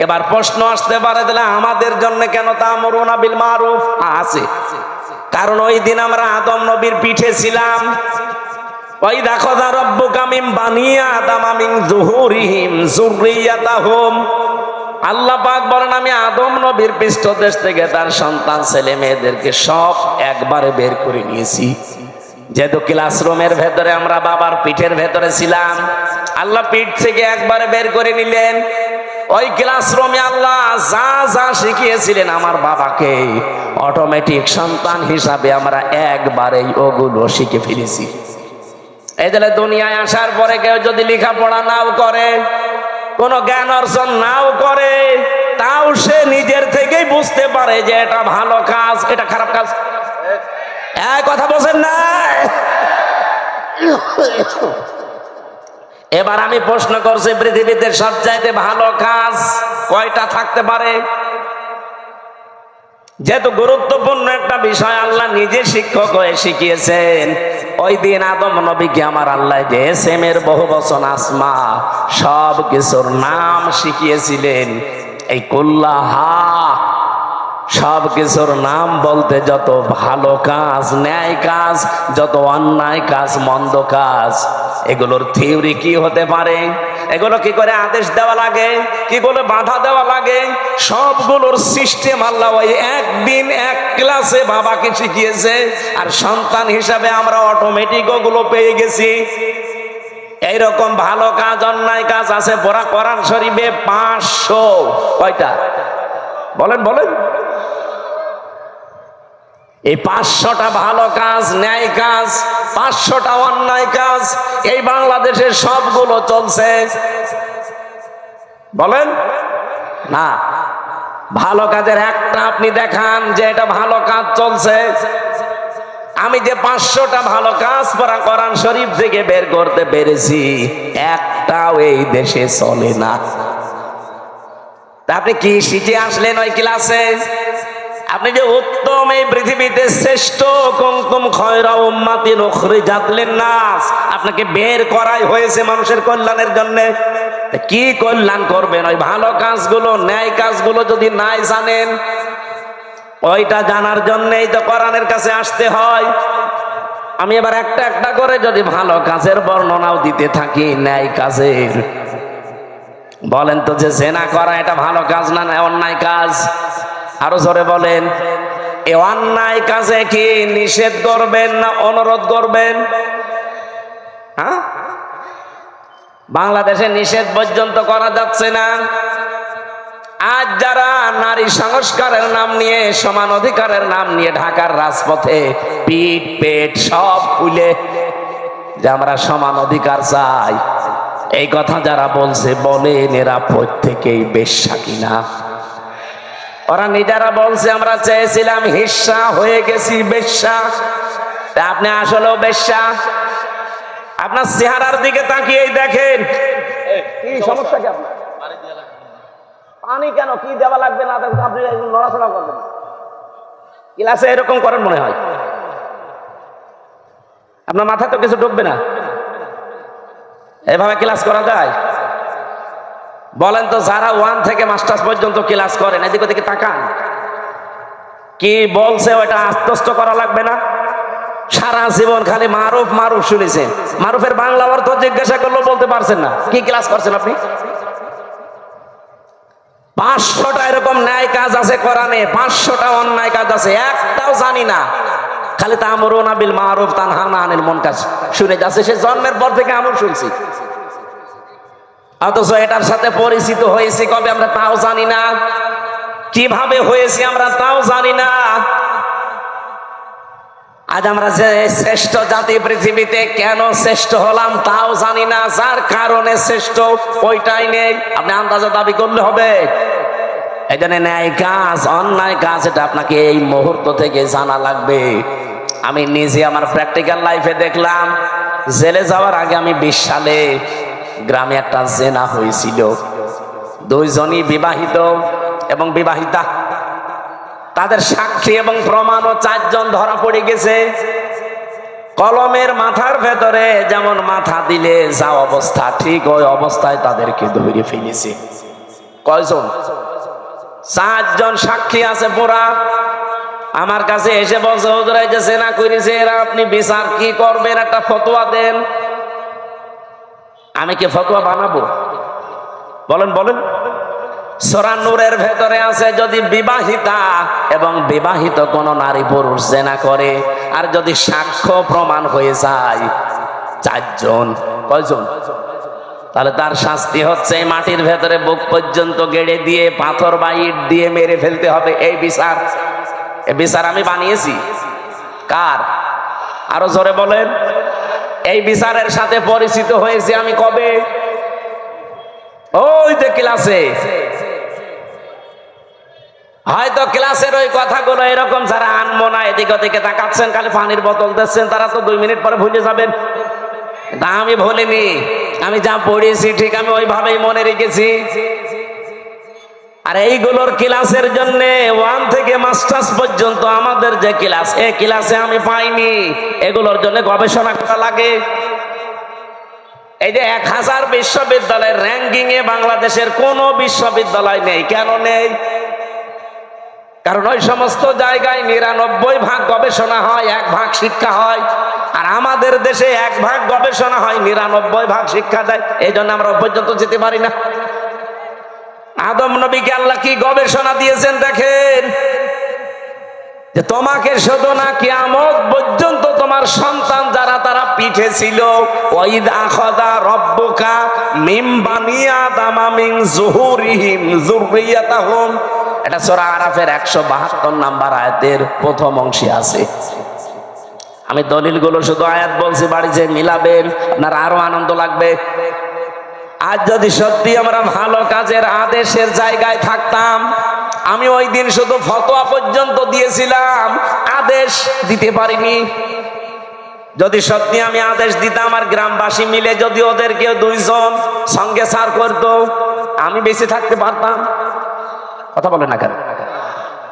এবার প্রশ্ন আসতে পারে তাহলে আমাদের জন্য কেন তা'মুরুনা বিল মারুফ আছে? কারণ ওই দিন আমরা আদম নবীর পিঠে ছিলাম। ওই দেখো দা রব্বুকা মিন বানি আদম মিন যুহুরিহিম যুররিয়াতাহুম। আল্লাহ পাক বলেন আমি আদম নবীর পৃষ্ঠদেশ থেকে তার সন্তান ছেলে মেয়েদেরকে সব একবারে বের করে নিয়েছি। যেহেতু ক্লাসরুমের ভেতরে আমরা বাবার পিঠের ভেতরে ছিলাম, আল্লাহ পিঠ থেকে একবারে বের করে নিলেন। ওই ক্লাসরুমে আল্লাহ যা যা শিখিয়েছিলেন আমার বাবাকে, অটোমেটিক সন্তান হিসাবে আমরা একবারেই ওগুলো শিখে ফেলেছি। এই যে দুনিয়ায় আসার পরে কেউ যদি লেখাপড়া নাও করে, কোন জ্ঞান অর্জন নাও করে, তাও সে নিজের থেকেই বুঝতে পারে যে এটা ভালো কাজ, এটা খারাপ কাজ। এক কথা বলছেন না? এবার আমি প্রশ্ন করছি, পৃথিবীতে সবচাইতে ভালো কাজ কয়টা থাকতে পারে? যেহেতু গুরুত্বপূর্ণ একটা বিষয় আল্লাহ নিজে শিক্ষক হয়ে শিখিয়েছেন। ওই দিন আদম নবীকে আমার আল্লাহ যে এসেমের বহু বচন আসমা সব কিছুর নাম শিখিয়েছিলেন। এই কুল্লাহা সব কিছুর নাম বলতে যত ভালো কাজ, ন্যায় কাজ, যত অন্যায় কাজ, মন্দ কাজ, এগুলোর থিওরি কি হতে পারে, এগুলো কি করে আদেশ দেওয়া লাগে, কি করে বাধা দেওয়া লাগে, সবগুলোর সিস্টেম আল্লাহ ওই একদিন এক ক্লাসে বাবাকে শিখিয়েছে। আর সন্তান হিসাবে আমরা অটোমেটিক ওগুলো পেয়ে গেছি। এইরকম ভালো কাজ অন্যায় কাজ আছে পড়া কোরআন শরীফে 500। কয়টা বলেন বলেন? এই 500টা ভালো কাজ, ন্যায় কাজ, 500টা অন্যায় কাজ এই বাংলাদেশের সবগুলো চলছে। বলেন না, ভালো কাজের একটা আপনি দেখান যে এটা ভালো কাজ চলছে। আমি যে 500টা ভালো কাজ পড়া কোরআন শরীফ থেকে বের করতে পেরেছি, একটাও এই দেশে চলে না। আপনি কি শিখে আসলেন ওই ক্লাসে? আপনি যে উত্তম এই পৃথিবীতে শ্রেষ্ঠ কুনতুম খায়রা উম্মাতিন উখরিজাত লিন-নাস, আপনাকে বের করাই হয়েছে মানুষের কল্যাণের জন্য। কি কল্যাণ করবেন? ওই ভালো কাজগুলো, ন্যায় কাজগুলো যদি নাই জানেন, ওইটা জানার জন্যই তো কোরআনের কাছে আসতে হয়। আমি এবার একটা একটা করে যদি ভালো কাজের বর্ণনাও দিতে থাকি, ন্যায় কাজের, বলেন তো যে জেনা করা এটা ভালো কাজ না অন্যায় কাজ? আরো জোরে বলেন। এই অন্যায় কাজে কি নিষেধ করবেন না অনুরোধ করবেন? হ্যাঁ, বাংলাদেশে নিষেধ পর্যন্ত করা যাচ্ছে না। আজ যারা নারী সংস্কারের নাম নিয়ে, সমান অধিকারের নাম নিয়ে ঢাকার রাজপথে পিঠ পেট সব খুলে যে আমরা সমান অধিকার চাই, এই কথা যারা বলছে, বলেন এরা প্রত্যেকেই বেশ্যা কিনা? ওরা নিজেরা বলছে আমরা চেয়েছিলাম হিস্সা, হয়ে গেছি বেশ্যা। তা আপনি আসলেও বেশ্যা? আপনার চেহারার দিকে তাকিয়েই দেখেন। কি সমস্যা কি আপনার? পানি কেন? কি দেওয়া লাগবে না? আপনি নড়াচড়া করবেন, ক্লাসে এরকম করেন মনে হয়। আপনার মাথা তো কিছু ঢুকবে না, এভাবে ক্লাস করা যায়? বলেন তো, যারা 1 থেকে মাস্টার্স পর্যন্ত ক্লাস করেন, এদিকে ওদিকে তাকান। কি বলছে ওইটা আত্মস্থ করা লাগবে না? সারা জীবন খালি মারুফ মারুফ শুনেছেন, মারুফের বাংলা অর্থ জিজ্ঞাসা করলেও বলতে পারছেন না। কি ক্লাস করছেন আপনি? 500টা এরকম ন্যায় কাজ আছে কোরআনে, 500টা অন্যায় কাজ আছে, একটাও জানি না। খালি তা'মুরুনা বিল মারুফ তানহাউনা আনিল মুনকার শুনে যাচ্ছে, সে জন্মের পর থেকে আমল শুনছি। অথচ এটার সাথে পরিচিত হয়েছি কবে আমরা তাও জানি না, কিভাবে হয়েছি আমরা তাও জানি না। আজ আমরা যে শ্রেষ্ঠ জাতি পৃথিবীতে, কেন শ্রেষ্ঠ হলাম তাও জানি না, যার কারণে শ্রেষ্ঠ ওইটাই নেই। আপনি আন্দাজে দাবি করলে হবে? এই জন্য ন্যায় কাজ অন্যায় কাজ এটা আপনাকে এই মুহূর্ত থেকে জানা লাগবে। আমি নিজে আমার প্র্যাকটিক্যাল লাইফে দেখলাম, জেলে যাওয়ার আগে আমি 20 সালে গ্রামে একটা জেনা হয়েছিল। 2 জনই বিবাহিত এবং বিবাহিতা, তাদের সাক্ষী এবং প্রমাণও 4 জন ধরা পড়ে গেছে। কলমের মাথার ভেতরে যেমন মাথা দিলে যা অবস্থা, ঠিক ওই অবস্থায় তাদেরকে ধরে ফেলেছে। কয়জন? 4 জন সাক্ষী আছে পুরা। আমার কাছে এসে বলছে, হুজুর এই যে জেনা করেছে এরা, আপনি বিচার কি করবেন, একটা ফতোয়া দেন। আমি কি ফতোয়া বানাবো? বলেন বলেন। সূরা নূরের ভেতরে আছে, যদি বিবাহিতা এবং বিবাহিত কোন নারী পুরুষ জেনা করে, আর যদি সাক্ষ্য প্রমাণ হয়ে যায় 4 জন, কয়জন? তাহলে তার শাস্তি হচ্ছে মাটির ভেতরে বুক পর্যন্ত গেড়ে দিয়ে পাথর বা ইট দিয়ে মেরে ফেলতে হবে। এই বিচার, এই বিচার আমি বানিয়েছি। কার? আরো জোরে বলেন। এই বিচারের সাথে পরিচিত হয়েছি আমি কবে? ওই যে ক্লাসে। হয়তো ক্লাসের ওই কথাগুলো এরকম যারা আনবো না, এদিকে ওদিকে তাকাচ্ছেন, খালি পানির বোতল দিচ্ছেন, তারা তো 2 মিনিট পরে ভুলে যাবেন। তা আমি ভুলিনি, আমি যা পড়েছি ঠিক আমি ওইভাবেই মনে রেখেছি। আর এইগুলোর ক্লাসের জন্য 1 থেকে মাস্টার্স পর্যন্ত আমাদের যে ক্লাস, এই ক্লাসে আমি পাইনি। এগুলোর জন্য গবেষণা করা লাগে। এই যে 1000 বিশ্ববিদ্যালয়ের র্যাঙ্কিং এ বাংলাদেশের কোন বিশ্ববিদ্যালয় নেই। কেন নেই? কারণ ওই সমস্ত জায়গায় 99% গবেষণা হয়, 1% শিক্ষা হয়। আর আমাদের দেশে 1% গবেষণা হয়, 99% শিক্ষা দেয়। এই জন্য আমরা ওই পর্যন্ত যেতে পারি না। আদম নবীকে আল্লাহ কি গবেষণা দিয়েছেন দেখেন, যে তোমাকে শুধু না কিয়ামত পর্যন্ত তোমার সন্তান যারা তারা পিঠে ছিল, ওয়াইদ আখাযা রাব্বুকা মিন বানি আদামা মিন যুহুরিহিম যুররিয়াতাহুম, এটা সূরা আরাফের 172 নম্বর আয়াতের প্রথম অংশে আছে। আমি দলিলগুলো শুধু আয়াত বলছি, বাড়ি যে মিলাবেন আপনার আরো আনন্দ লাগবে। আজ যদি সত্যি আমরা ভালো কাজের আদেশের জায়গায় থাকতাম, আমি ওই দিন শুধু ফতোয়া পর্যন্ত দিয়েছিলাম, আদেশ দিতে পারিনি। যদি সত্যি আমি আদেশ দিতাম আর গ্রামবাসী মিলে যদি ওদেরকে 2 জন সঙ্গে সার করতো, আমি বেঁচে থাকতে পারতাম। কথা বলে না কেন?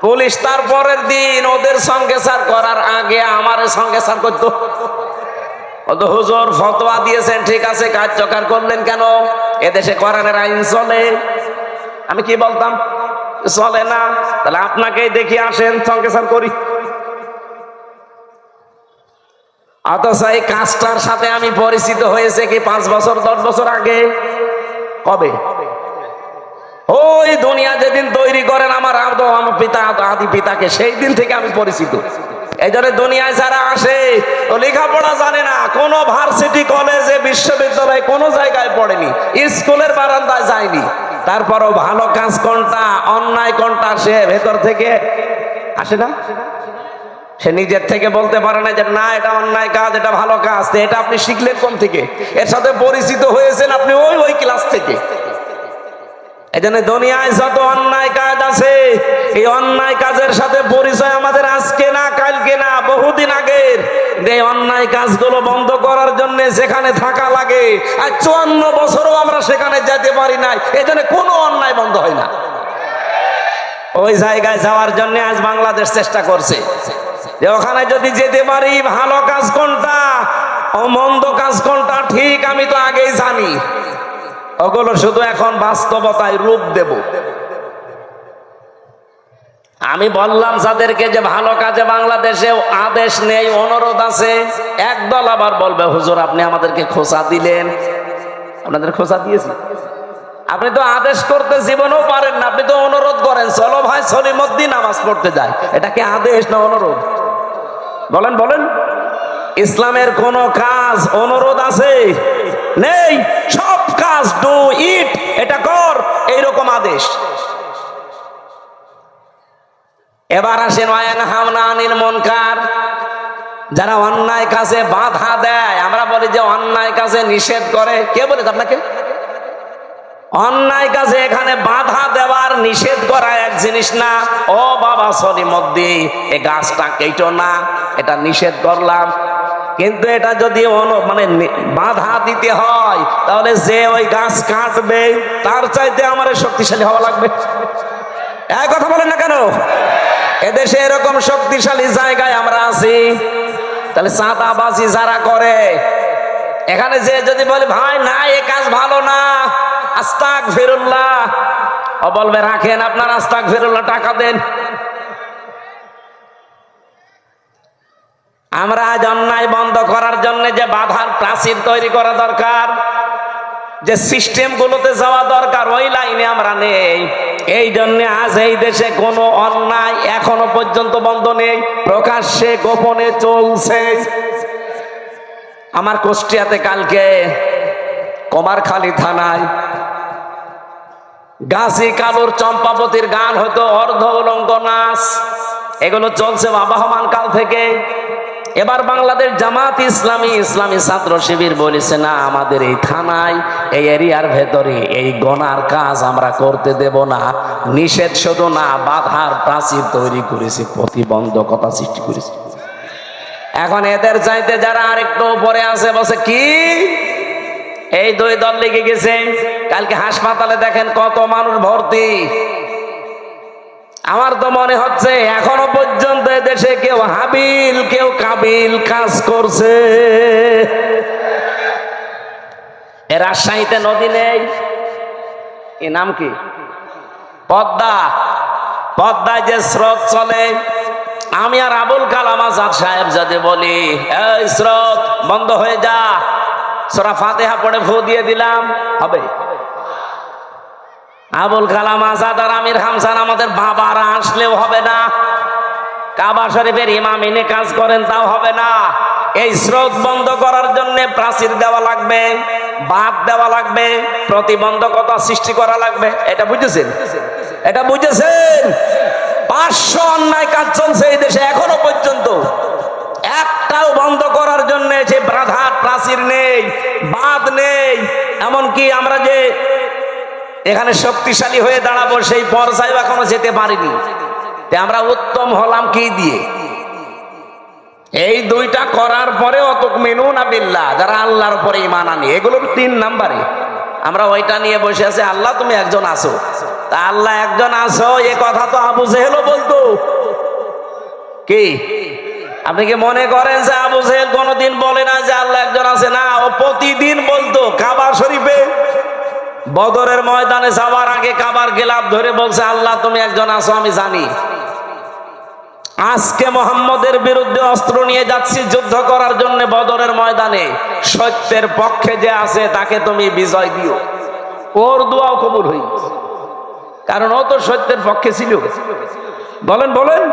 পুলিশ তার পরের দিন ওদের সঙ্গে সার করার আগে আমার সঙ্গে সার করতো। হুজুর ফতোয়া দিয়েছেন ঠিক আছে, কার্যকর করলেন কেন? এদেশে কোরআনের আইন চলে। আমি কি বলতাম? চলে না। তাহলে আপনাকেই দেখি, আসেন সঙ্গে সার করি। অথচ এই কাজটার সাথে আমি পরিচিত হয়েছে কি 5 বছর 10 বছর আগে। কবে? ওই দুনিয়া যেদিন তৈরি করেন আমার পিতা আদি পিতাকে, সেই দিন থেকে আমি পরিচিত। এই জন্য দুনিয়ায় যারা আসে ও লেখাপড়া জানে না, কোন ভার্সিটি কলেজে বিশ্ববিদ্যালয়ে কোন জায়গায় পড়েনি, স্কুলের বারান্দায় যায়নি, তারপরও ভালো কাজ কোনটা অন্যায় কোনটা সে ভেতর থেকে আসে না। সে নিজের থেকে বলতে পারে না যে না এটা অন্যায় কাজ, এটা ভালো কাজ। এটা আপনি শিখলেন কোন থেকে? এর সাথে পরিচিত হয়েছেন আপনি ওই ক্লাস থেকে। এই জন্য দুনিয়ায় যত অন্যায় কাজ আছে, এই অন্যায় কাজের সাথে পরিচয় আমাদের আজকে না, কালকে না, বহুদিন আগের। এই অন্যায় কাজগুলো বন্ধ করার জন্য যেখানে থাকা লাগে, আর 54 বছরও আমরা সেখানে যেতে পারি না। এই জন্য কোনো অন্যায় বন্ধ হয় না। ওই জায়গায় যাওয়ার জন্য আজ বাংলাদেশ চেষ্টা করছে যে ওখানে যদি যেতে পারি, ভালো কাজ কোনটা ও মন্দ কাজ কোনটা ঠিক আমি তো আগেই জানি। ওগুলো শুধু এখন বাস্তবতায় রূপ দেব। আমি বললাম যাদেরকে যে ভালো কাজে বাংলাদেশে আদেশ নেই, অনুরোধ আছে, একদল আবার বলবে হুজুর আপনি আমাদেরকে খোঁচা দিলেন। আপনাদের খোঁচা দিয়েছি? আপনি তো আদেশ করতে জীবনেও পারেন না, আপনি তো অনুরোধ করেন, চলো ভাই সলিমুদ্দিন নামাজ পড়তে যায়। এটা কি আদেশ না অনুরোধ? বলেন বলেন। ইসলামের কোন কাজ অনুরোধ আছে? নেই। সব কাজ ডু ইট, এটা কর, এইরকম আদেশ। এবার আসেন ওয়ায়ানহাউনা আনিল মুনকার, যারা অন্যায় কাজে বাধা দেয়। আমরা বলি যে অন্যায় কাজে নিষেধ করে, কে বলে আপনাকে? অন্যায় কাজে এখানে বাধা দেওয়ার নিষেধ করা এক জিনিস না। ও বাবা সলিমুদ্দিন, এই গাছটা কেটো না, এটা নিষেধ করলাম। কিন্তু এটা যদি মানে বাধা দিতে হয়, তাহলে যে ওই গাছ কাটবে তার চাইতে আমার শক্তিশালী হওয়া লাগবে। এক কথা বলেন না কেন? এদেশে এরকম শক্তিশালী জায়গায় আমরা আছি। তাহলে চাঁদাবাজি যারা করে, এখানে যে যদি বলে ভাই না এ কাজ ভালো না, আস্তাগফিরুল্লাহ, ও বলবে রাখেন আপনার আস্তাগফিরুল্লাহ, টাকা দেন। আমরা আজ অন্যায় বন্ধ করার জন্য যে বাধার প্রাচীর তৈরি করা দরকার, যে সিস্টেম গুলোতে যাওয়া দরকার, ওই লাইনে আমরা নেই। এই জন্য আজ এই দেশে কোনো অন্যায় এখনো পর্যন্ত বন্ধ নেই, প্রকাশ্যে গোপনে চলছে। আমার কুষ্টিয়াতে কালকে কুমারখালী থানায় গাছি কালুর চম্পাবতীর গান হতো, অর্ধ উলঙ্গ নাচ, এগুলো চলছে আবহমান কাল থেকে। এবার বাংলাদেশ জামাত ইসলামী ইসলামী ছাত্র শিবির বলেছে না, আমাদের এই থানায় এই এরিয়ার ভেতরে এই গনার কাজ আমরা করতে দেব না। নিষেধ শুধু না, বাধার প্রাচীর তৈরি করেছে, প্রতিবন্ধকতা সৃষ্টি করেছে। এখন এদের চাইতে যারা আরেকটু উপরে আছে বসে কি, এই দুই দল লেগে গেছে। কালকে হাসপাতালে দেখেন কত মানুষ ভর্তি। আমার তো মনে হচ্ছে এখনো পর্যন্ত দেশে কেউ হাবিল কেউ কাবিল কাজ করছে। এ রাজশাহীতে নদী নেই, এ নাম কি? পদ্মা। পদ্মায় যে স্রোত চলে, আমি আর আবুল কালাম আজাদ সাহেব যদি বলি এই স্রোত বন্ধ হয়ে যা, সূরা ফাতিহা পড়ে ফু দিয়ে দিলাম, হবে? আবুল কালাম আজাদ আর আমির হামজান আমাদের বাবারা আসলেও হবে না। কাবা শরীফের ইমাম এনে কাজ করেন, তাও হবে না। এই স্রোত বন্ধ করার জন্য প্রাচীর দেওয়া লাগবে, বাঁধ দেওয়া লাগবে, প্রতিবন্ধকতা সৃষ্টি করা লাগবে। এটা বুঝেছেন? এটা বুঝেছেন? 500 অন্যায় কাজ চলছে এই দেশে এখনো পর্যন্ত, একটাও বন্ধ করার জন্য যে বাধার প্রাচীর নেই, বাঁধ নেই। এমনকি আমরা যে এখানে শক্তিশালী হয়ে দাঁড়াবো সেই পর্যায়ে এখনো যেতে পারিনি। আমরা উত্তম হলাম কি দিয়ে? এই দুইটা করার পরে অতুমিনুনা বিল্লাহ, যারা আল্লাহর উপরে ঈমান আনে, এগুলো 3 নাম্বারে। আমরা ওইটা নিয়ে বসে আছি, আল্লাহ তুমি একজন আছো। তা আল্লাহ একজন আছো এ কথা তো আবু জেহেলও বলতো। কি আপনি কি মনে করেন যে আবু জেহেল কোনদিন বলে না যে আল্লাহ একজন আছে? না, ও প্রতিদিন বলতো। কাবা শরীফে বদরের ময়দানে যাওয়ার আগে কাবার গিলাফ ধরে বলছে আল্লাহ তুমি একজন আছো আমি জানি। আজকে মুহাম্মদের বিরুদ্ধে অস্ত্র নিয়ে যাচ্ছি যুদ্ধ করার জন্য বদরের ময়দানে, সত্যের পক্ষে যে আছে তাকে তুমি বিজয় দিও। ওর দোয়াও কবুল হই, কারণ ও তো সত্যের পক্ষে ছিল। বলেন বলেন।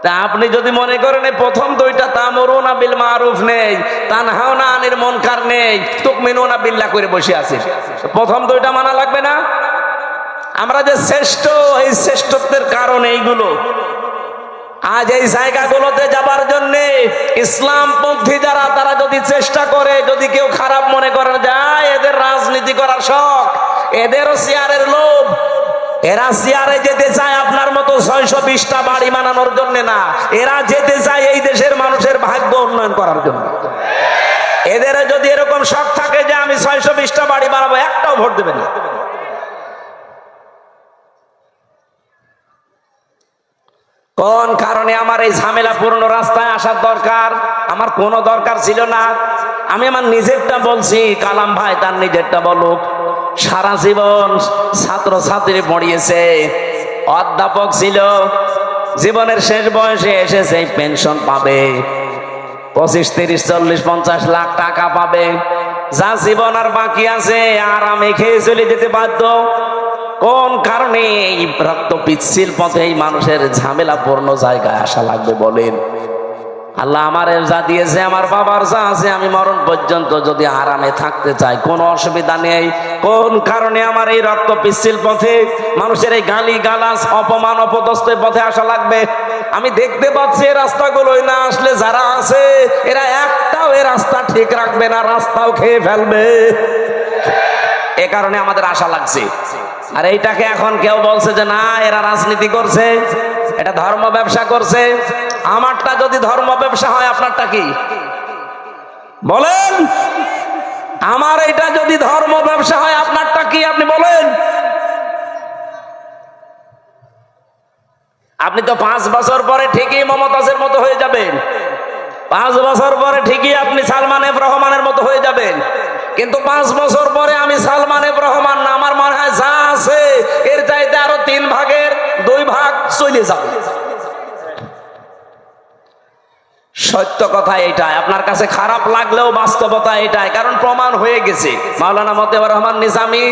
তা আপনি যদি মনে করেন এই প্রথম দুইটা তা'মুরুনা বিল মারুফ নেই, তানহাউনা আনিল মুনকার নেই, তুমিনুনা বিল্লাহ করে বসে আছেন, প্রথম দুইটা মানা লাগবে না? আমরা যে শ্রেষ্ঠ, এই শ্রেষ্ঠত্বের কারণ এইগুলো। আজ এই জায়গাগুলোতে যাবার জন্য ইসলামপন্থী যারা, তারা যদি চেষ্টা করে, যদি কেউ খারাপ মনে করে যায় এদের রাজনীতি করার শখ, এদেরও চেয়ারের লোভ, এরা চেয়ারে যেতে চায় আপনার মতো 620টা বাড়ি বানানোর জন্য না, এরা যেতে চায় এই দেশের মানুষের ভাগ্য উন্নয়ন করার জন্য। এদের যদি এরকম শখ থাকে যে আমি 620টা বাড়ি বানাবো, একটাও ভোট দেবে না। কোন কারণে আমার এই ঝামেলাপূর্ণ রাস্তায় আসার দরকার? আমার কোনো দরকার ছিল না। আমি আমার নিজেরটা বলছি, কালাম ভাই তার নিজেরটা বলুক। সারা জীবন ছাত্র ছাত্রী পড়িয়েছে, অধ্যাপক ছিল, জীবনের শেষ বয়সে এসেছে পেনশন পাবে, 25, 30, 40, 50 লাখ টাকা পাবে, যা জীবন আর বাকি আছে আরামে খেয়ে চলে যেতে বাধ্য। কোন কারণে এই রক্ত পিচ্ছিল পথে এই মানুষের ঝামেলাপূর্ণ জায়গায় আসা লাগবে বলেন? আল্লাহ আমার যা দিয়েছে, আমার বাবার যা আছে, আমি মরণ পর্যন্ত যদি আরামে থাকতে চাই কোনো অসুবিধা নেই। কোন কারণে আমার এই রক্ত পিচ্ছিল পথে মানুষের এই গালি গালাজ অপমান অপদস্থের পথে আসা লাগবে? আমি দেখতে পাচ্ছি এই রাস্তাগুলোই না আসলে যারা আছে এরা একটাও এই রাস্তা ঠিক রাখবে না, রাস্তাও খেয়ে ফেলবে। এ কারণে আমাদের আশা লাগছে। আর এইটাকে এখন কেউ বলছে যে না এরা রাজনীতি করছে, এটা ধর্ম ব্যবসা করছে। আমারটা যদি ধর্ম ব্যবসা হয় আপনারটা কি বলেন? আমার এটা যদি ধর্ম ব্যবসা হয় আপনারটা কি আপনি বলেন? আপনি তো 5 বছর পরে ঠিকই মমতাজের মতো হয়ে যাবেন, 5 বছর পরে ঠিকই আপনি সালমান এফ রহমানের মতো হয়ে যাবেন, কিন্তু 5 বছর পরে আমি সালমান এফ রহমান না, আমার মনে হয় যা আছে এর চাইতে আরো 3 ভাগের 2 ভাগ চলে যাবে। সত্য কথা এটাই, আপনার কাছে খারাপ লাগলেও বাস্তবতা এটাই, কারণ প্রমাণ হয়ে গেছে। মাওলানা মতিউর রহমান নিজামী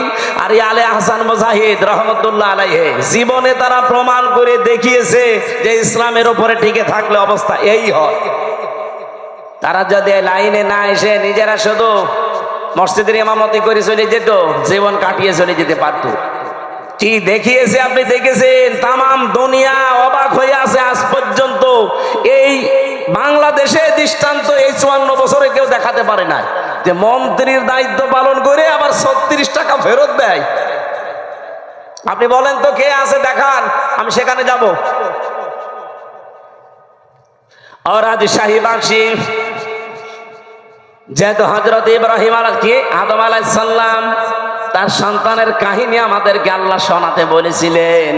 আর আলে আহসান মুজাহিদ রহমতুল্লাহ আলাইহি জীবনে তারা প্রমাণ করে দেখিয়েছে যে ইসলামের উপরে টিকে থাকলে অবস্থা এই হয়। তারা যদি লাইনে না এসে নিজেরা শুধু মসজিদের ইমামতি করে চলে যেত, জীবন কাটিয়ে চলে যেতে পারত। কি দেখিয়েছে আপনি দেখেছেন, তামাম দুনিয়া অবাক হয়ে আছে আজ পর্যন্ত। এই বাংলাদেশে দৃষ্টান্ত এই 54 বছরে কেউ দেখাতে পারে না যে মন্ত্রীর দায়িত্ব পালন করে আবার 36 টাকা ফেরত দেয়। আপনি বলেন তো কে আছে দেখান, আমি সেখানে যাব। আর আজ শাহীবাগশী যেহেতু হযরত ইব্রাহিম আদম আলাইহিস সালাম তার সন্তানের কাহিনী আমাদেরকে আল্লাহ শোনাতে বলেছিলেন,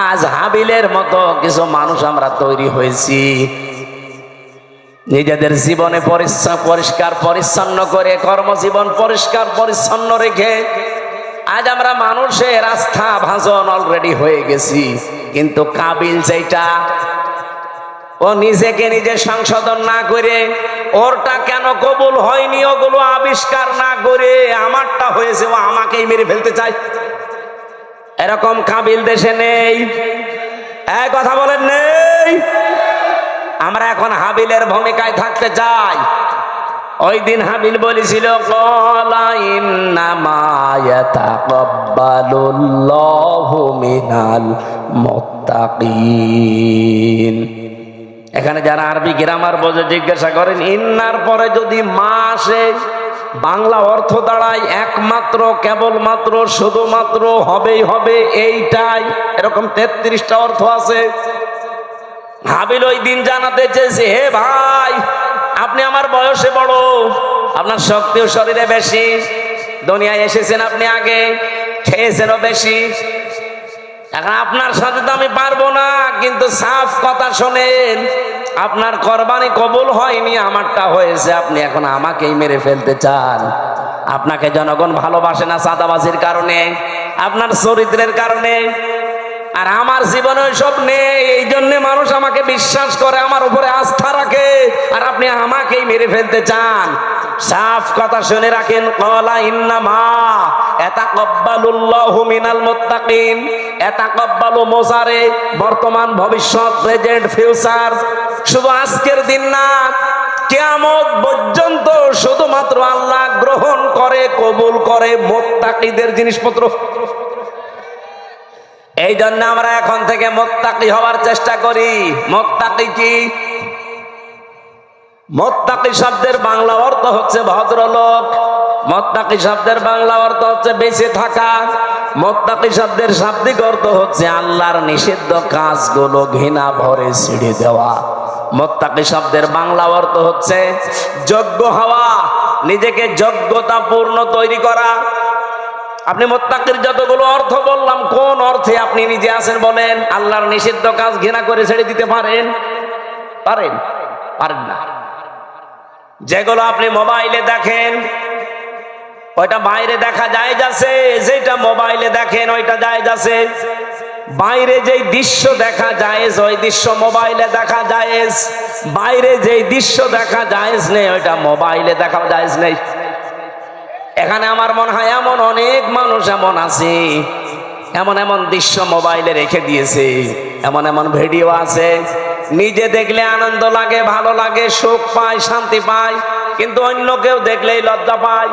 আজ হাবিলের মতো কিছু মানুষ আমরা তৈরি হয়েছি। নিজেদের জীবনে পরিষ্কার পরিচ্ছন্ন করে, কর্মজীবন পরিষ্কার পরিচ্ছন্ন রেখে আজ আমরা মানুষের আস্থা ভাজন অলরেডি হয়ে গেছি। কিন্তু কাবিল যেটা, ও নিজেকে নিজে সংশোধন না করে, ওরটা কেন কবুল হয়নি ওগুলো আবিষ্কার না করে আমারটা হয়েছে, ও আমাকেই মেরে ফেলতে চায়। এরকম কাবিল দেশে নেই, এক কথা বলেন নেই। আমরা এখন হাবিলের ভূমিকায় থাকতে চাই। ওই দিন হাবিল বলেছিল ক্বালা ইন্নামা ইয়াতাকাব্বালুল্লাহু মিনাল মুত্তাকিন। এখানে যারা আরবি গ্রামার বোঝে জিজ্ঞাসা করেন, ইন্নার পরে যদি মা আসে বাংলা অর্থ দাঁড়ায় একমাত্র, কেবলমাত্র, শুধুমাত্র, হবেই হবে, এইটাই। এরকম 33টা অর্থ আছে। হাবিল ওই দিন জানাতে চেয়েছে, হে ভাই আপনি আমার বয়সে বড়, আপনার শক্তিও শরীরে বেশি, দুনিয়ায় এসেছেন আপনি আগে, খেয়েছেনও বেশি, এখন আপনার সাথে তো আমি পারবো না। কিন্তু সাফ কথা শোনেন, আপনার কোরবানি কবুল হয়নি, আমারটা হয়েছে, আপনি এখন আমাকেই মেরে ফেলতে চান। আপনাকে জনগণ ভালোবাসে না চাঁদাবাজির কারণে, আপনার চরিত্রের কারণে, আর আমার জীবনে ওইসব নেই, এই জন্য মানুষ আমাকে বিশ্বাস করে, আমার উপরে আস্থা রাখে, আর আপনি আমাকেই মেরে ফেলতে চান। সাফ কথা শুনে রাখেন, ক্বালা ইন্নামা ইয়াতাকাব্বালুল্লাহু মিনাল মুত্তাকিন। ইয়াতাকাব্বালু মুজারে, বর্তমান, ভবিষ্যৎ, প্রেজেন্ট, ফিউচার। শুধু আজকের দিন না, কিয়ামত পর্যন্ত শুধুমাত্র আল্লাহ গ্রহণ করে, কবুল করে মুত্তাকিদের জিনিসপত্র। এই জন্য আমরা এখন থেকে মুত্তাকি হওয়ার চেষ্টা করি। মুত্তাকি কি? মুত্তাকি শব্দের বাংলা অর্থ হচ্ছে ভদ্রলোক, মুত্তাকি শব্দের বাংলা অর্থ হচ্ছে বেঁচে থাকা, মুত্তাকি শব্দের শাব্দিক অর্থ হচ্ছে আল্লাহর নিষিদ্ধ কাজগুলো ঘৃণা ভরে ছেড়ে দেওয়া। মুত্তাকি শব্দের বাংলা অর্থ হচ্ছে যোগ্য হওয়া, নিজেকে যোগ্যতাপূর্ণ তৈরি করা। আপনি মুত্তাকির যতগুলো অর্থ বললাম, কোন অর্থে আপনি নিজে আছেন বলেন? আল্লাহর নিষিদ্ধ কাজ ঘৃণা করে ছেড়ে দিতে পারেন? পারেন? পারেন না। যেগুলো আপনি মোবাইলে দেখেন ওইটা বাইরে দেখা যায় যাচ্ছে, যেটা মোবাইলে দেখেন ওইটা যায় যাচ্ছে। বাইরে যেই দৃশ্য দেখা যায় ওই দৃশ্য মোবাইলে দেখা যায়, বাইরে যেই দৃশ্য দেখা যায় নেই ওইটা মোবাইলে দেখা যায় নেই। এখানে আমার মনে হয় এমন অনেক মানুষ এমন আছে, এমন এমন দৃশ্য মোবাইলে রেখে দিয়েছে, এমন এমন ভিডিও আছে, নিজে দেখলে আনন্দ লাগে, ভালো লাগে, সুখ পায়, শান্তি পায়, কিন্তু অন্য কেউ দেখলেই লজ্জা পায়।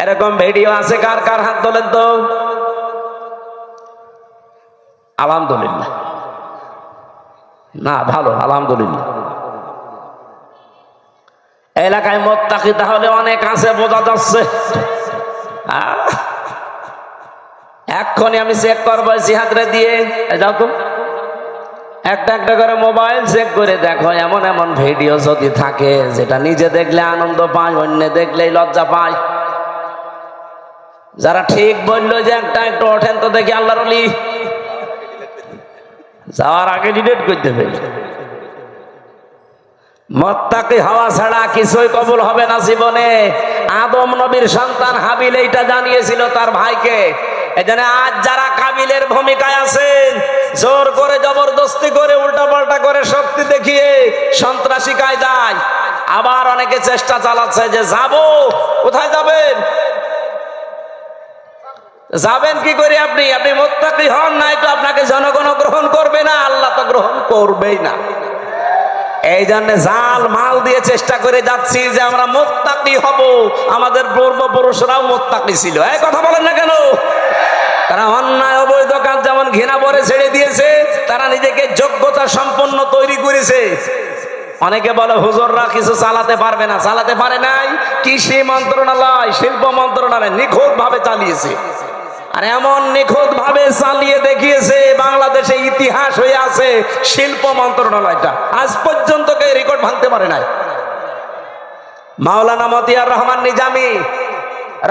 এরকম ভিডিও আছে কার কার হাত তোলেন তো? আলহামদুলিল্লাহ, না ভালো, আলহামদুলিল্লাহ। এলাকায় মুত্তাকি তাহলে অনেক আছে, বোঝা যাচ্ছে। এক্ষুনি আমি চেক করবো জিহাদরে দিয়ে, যাও তো একটা একটা করে মোবাইল চেক করে দেখো, এমন এমন ভিডিও যদি থাকে যেটা নিজে দেখলে আনন্দ পায়, অন্য দেখলেই লজ্জা পায়। যারা ঠিক বললো যে একটা একটু ওঠেন তো দেখি আল্লাহর ওলি, যাওয়ার আগে ডিলিট করে দেবে। মুত্তাকি হওয়া ছাড়া কিছুই কবুল হবে না জীবনে। আদম নবীর সন্তান হাবিল এইটা জানিয়েছিল তার ভাইকে। এজন্য আজ যারা কাবিলের ভূমিকায় আছেন, জোর করে জবরদস্তি করে উল্টাপাল্টা করে শক্তি দেখিয়ে সন্ত্রাসী কায়দায়, আবার অনেকে চেষ্টা চালাচ্ছে যে যাব, কোথায় যাবেন? যাবেন কি করে আপনি? আপনি মুত্তাকি হন নাই তো আপনাকে জনগণ গ্রহণ করবে না, আল্লাহ তো গ্রহণ করবেই না। এই জন্য জাল মাল দিয়ে চেষ্টা করে যাচ্ছি যে আমরা মুত্তাকি হব। আমাদের পূর্বপুরুষরাও মুত্তাকি ছিল, এই কথা বলেন না কেন? তারা অন্যায় অবৈধ কাজ যেমন ঘৃণা করে ছেড়ে দিয়েছে, তারা নিজেকে যোগ্যতা সম্পন্ন তৈরি করেছে। অনেকে বলে হুজুররা কিছু চালাতে পারবে না, চালাতে পারে নাই। কৃষি মন্ত্রণালয়, শিল্প মন্ত্রণালয় নিখুঁত ভাবে চালিয়েছে, আর এমন নিখুঁত ভাবে চালিয়ে দেখিয়েছে, বাংলাদেশে ইতিহাস হয়ে আছে শিল্প মন্ত্রণালয়টা। আজ পর্যন্ত কেউ রেকর্ড ভাঙতে পারে নাই। মাওলানা মতিয়ার রহমান নিজামী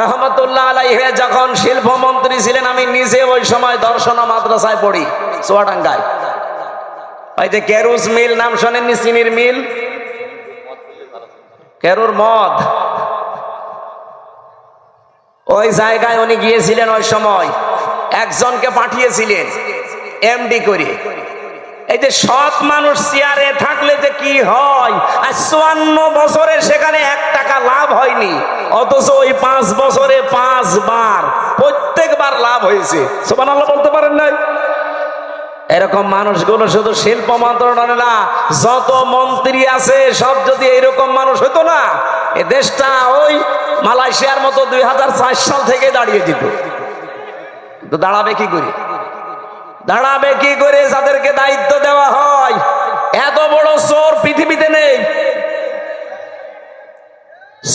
রহমতুল্লাহ আলাইহি যখন শিল্পমন্ত্রী ছিলেন, আমি নিজে ওই সময় দর্শনা মাদ্রাসায় পড়ি চুয়াডাঙ্গায়। ওই যে কেরুস মিল নাম শোনেননি? চিনির মিল, কেরুর মদ, ওই জায়গায় উনি গিয়েছিলেন। ওই সময় একজনকে পাঠিয়েছিলেন এমডি করে। এই যে সৎ মানুষ চেয়ারে থাকলে যে কি হয়, আর 54 বছরে সেখানে 1 টাকা লাভ হয়নি, অথচ ওই 5 বছরে 5 বার প্রত্যেকবার লাভ হয়েছে। সুবহানাল্লাহ বলতে পারেন নাই? এরকম মানুষগুলো শুধু শিল্প মন্ত্রণালয় না, যত মন্ত্রী আছে সব যদি এরকম মানুষ হতো না, এ দেশটা ওই মালয়েশিয়ার মতো 2004 সাল থেকে দাঁড়িয়ে যেত। তো দাঁড়াবে কি করে? দাঁড়াবে কি করে? যাদেরকে দায়িত্ব দেওয়া হয়, এত বড় চোর পৃথিবীতে নেই।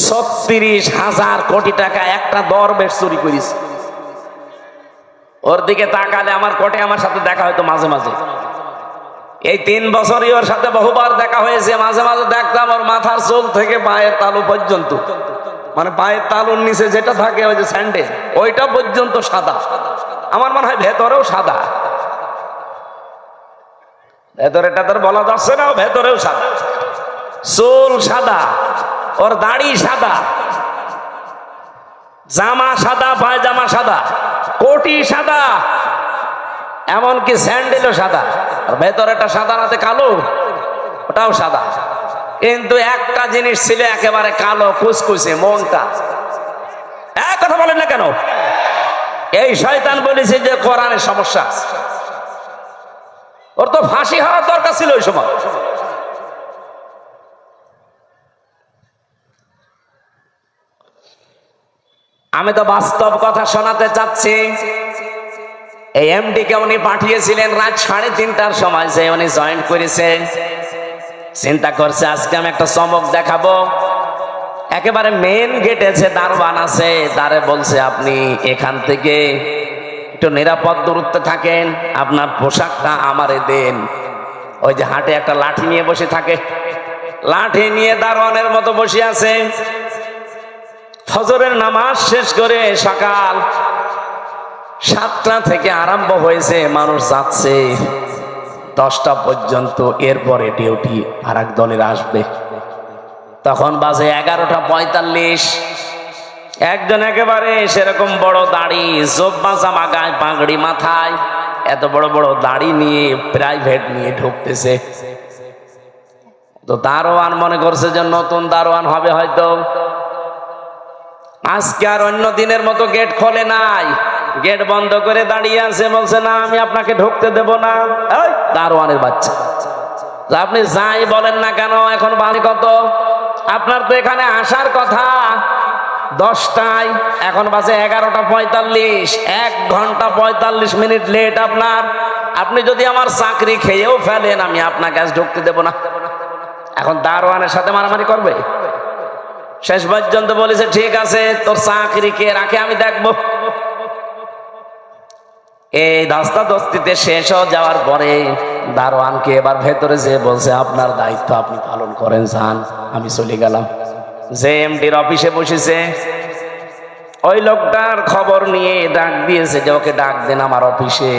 36,000 কোটি টাকা একটা দরবেশ চুরি করেছে। ওর দিকে তাকালে আমার কোটে আমার সাথে দেখা হয়তো মাঝে মাঝে। এই 3 বছরই ওর সাথে বহুবার দেখা হয়েছে। মাঝে মাঝে দেখতাম ওর মাথার চুল থেকে পায়ের তালু পর্যন্ত, মানে পায়ের তালুর নিচে যেটা থাকে ওই যে স্যান্ডেল, ওইটা পর্যন্ত সাদা। আমার মনে হয় ভেতরেও সাদা। ভেতরেটা তোর বলা যাচ্ছে না, ভেতরেও সাদা, চুল সাদা, ওর দাড়ি সাদা, জামা সাদা, পায়জামা সাদা, কোটি সাদা, এমনকি স্যান্ডেলও সাদা। ভেতরেটা সাদা নাতে কালো, ওটাও সাদা। কিন্তু একটা জিনিস ছিল একেবারে কালো কুচকুচে, মনটা। এক কথা বলেন না কেন? এই শয়তান বলেছে যে কোরআনের সমস্যা। ওর তো ফাঁসি হওয়ার দরকার ছিল ওই সময়। আমি তো বাস্তব কথা শোনাতে চাচ্ছি। এই এমডি কে উনি পাঠিয়েছিলেন রাত 3:30টার সময়, যে উনি জয়েন করেছে। চিন্তা করছে আজকে আমি একটা চমক দেখাবো। একেবারে মেন গেটে যে দারোয়ান আছে, তারে বলছে আপনি এখান থেকে একটু নিরাপদ দূরত্বে থাকেন, আপনার পোশাকটা আমারে দেন। ওই যে হাটে একটা লাঠি নিয়ে বসে থাকে, লাঠি নিয়ে দারোয়ানের মতো বসে আছে। ফজরের নামাজ শেষ করে সকাল 7টা থেকে আরম্ভ হয়েছে, মানুষ যাচ্ছে 10টা পর্যন্ত। এরপরে ডিউটি আর এক দলের আসবে। তখন বাজে 11:45। একজন একেবারে সেরকম বড় দাড়ি, জোব্বা জামা গায়ে, পাগড়ি মাথায়, এত বড় বড় দাড়ি নিয়ে প্রাইভেট নিয়ে ঢুকতেছে। তো দারোয়ান মনে করছে যে নতুন দারোয়ান হবে হয়তো। আজকে আর অন্য দিনের মতো গেট খোলে নাই, গেট বন্ধ করে দাঁড়িয়ে আছে, বলছে না আমি আপনাকে ঢুকতে দেব না। দারোয়ানের বাচ্চা, আপনি যাই বলেন না কেন, এখন বাজে কত? আপনার তো এখানে আসার কথা 10টায়, এখন বাজে 11:45, 1 ঘন্টা 45 মিনিট লেট আপনার। আপনি যদি আমার চাকরি খেয়েও ফেলেন, আমি আপনাকে আজ ঢুকতে দেব না। এখন দারোয়ানের সাথে মারামারি করবে? শেষ পর্যন্ত বলেছে ঠিক আছে, তোর চাকরি কে রাখে আমি দেখবো। এই ধস্তাধস্তিতে শেষ হয়ে যাওয়ার পরে দারোয়ানকে এবার ভেতরে যে বলছে আপনার দায়িত্ব আপনি পালন করেন, যান। আমি চলে গেলাম। যে এমডির অফিসে বসেছে, ওই লোকটার খবর নিয়ে ডাক দিয়েছে যে ওকে ডাক দেন আমার অফিসে।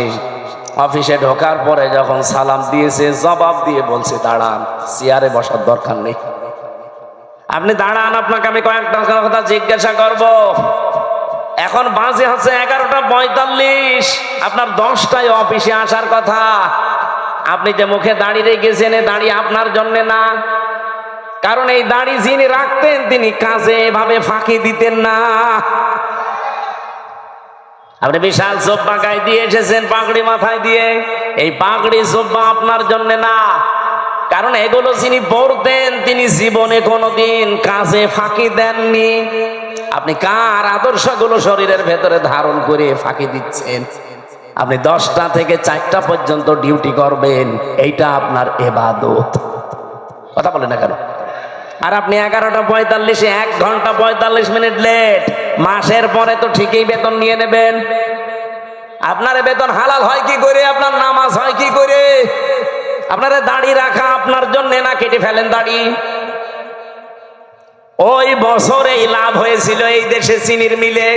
অফিসে ঢোকার পরে যখন সালাম দিয়েছে, জবাব দিয়ে বলছে দাঁড়ান, চেয়ারে বসার দরকার নেই, আপনি দাঁড়ান, আপনাকে আমি কয়েকটা কথা জিজ্ঞাসা করব। এখন বাজে হচ্ছে 11:45, আপনার 10টায় অফিসে আসার কথা। আপনি যে মুখে দাঁড়িয়ে রেখেছেন, দাঁড়িয়ে আপনার জন্য না, কারণ এই দাড়ি যিনি রাখতেন তিনি কাজে এভাবে ফাঁকি দিতেন না। আপনি বিশাল জব্বা গায়ে দিয়ে এসেছেন, পাগড়ি মাথায় দিয়ে, এই পাগড়ি জব্বা আপনার জন্য না, কারণ এগুলো যিনি পরতেন তিনি জীবনে কোনোদিন কাজে ফাঁকি দেননি। আপনি কার আদর্শগুলো শরীরের ভেতরে ধারণ করে ফাঁকি দিচ্ছেন? আপনি 10টা থেকে 4টা পর্যন্ত ডিউটি করবেন, এইটা আপনার ইবাদত। কথা বলেন না কেন? আর আপনি 11:45, 1 ঘন্টা 45 মিনিট লেট। মাসের পরে তো ঠিকই বেতন নিয়ে নেবেন। আপনার বেতন হালাল হয় কি করে? আপনার নামাজ হয় কি করে? আপনার দাড়ি রাখা আপনার জন্য না, কেটে ফেলেন দাড়ি। ওই বছর এই লাভ হয়েছিল এই দেশে চিনির মিলে,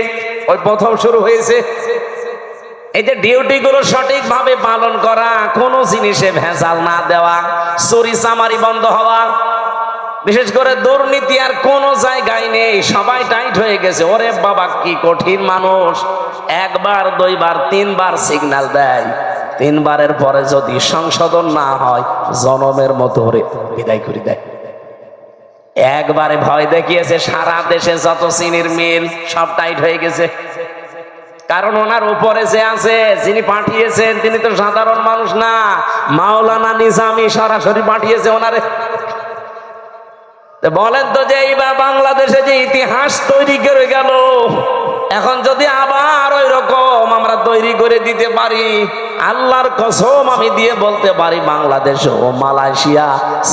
ওই প্রথম শুরু হয়েছে। এই যে ডিউটি গুলো সঠিক ভাবে পালন করা, কোন জিনিসে ভেজাল না দেওয়া, চুরি চামারি বন্ধ হওয়া, বিশেষ করে দুর্নীতি আর কোন জায়গায় নেই, সবাই টাইট হয়ে গেছে। ওরে বাবা কি কঠিন মানুষ, 1 বার 2 বার 3 বার সিগন্যাল দেয়, 3 বারের পরে যদি সংশোধন না হয় জনমের মতো ওরে বিদায় করে দেয়। একবারে ভয় দেখিয়েছে, সারা দেশে যত চিনির মিল সব টাইট হয়ে গেছে। কারণ ওনার উপরে যে আছে, যিনি পাঠিয়েছেন তিনি তো সাধারণ মানুষ না, মাওলানা নিজামী সরাসরি পাঠিয়েছে ওনারে। বলেন তো যে এইবার বাংলাদেশে যে ইতিহাস তৈরি করে গেল, এখন যদি আবার ওই রকম আমরা তৈরি করে দিতে পারি, আল্লাহর কসম আমি দিয়ে বলতে পারি বাংলাদেশ ও মালয়েশিয়া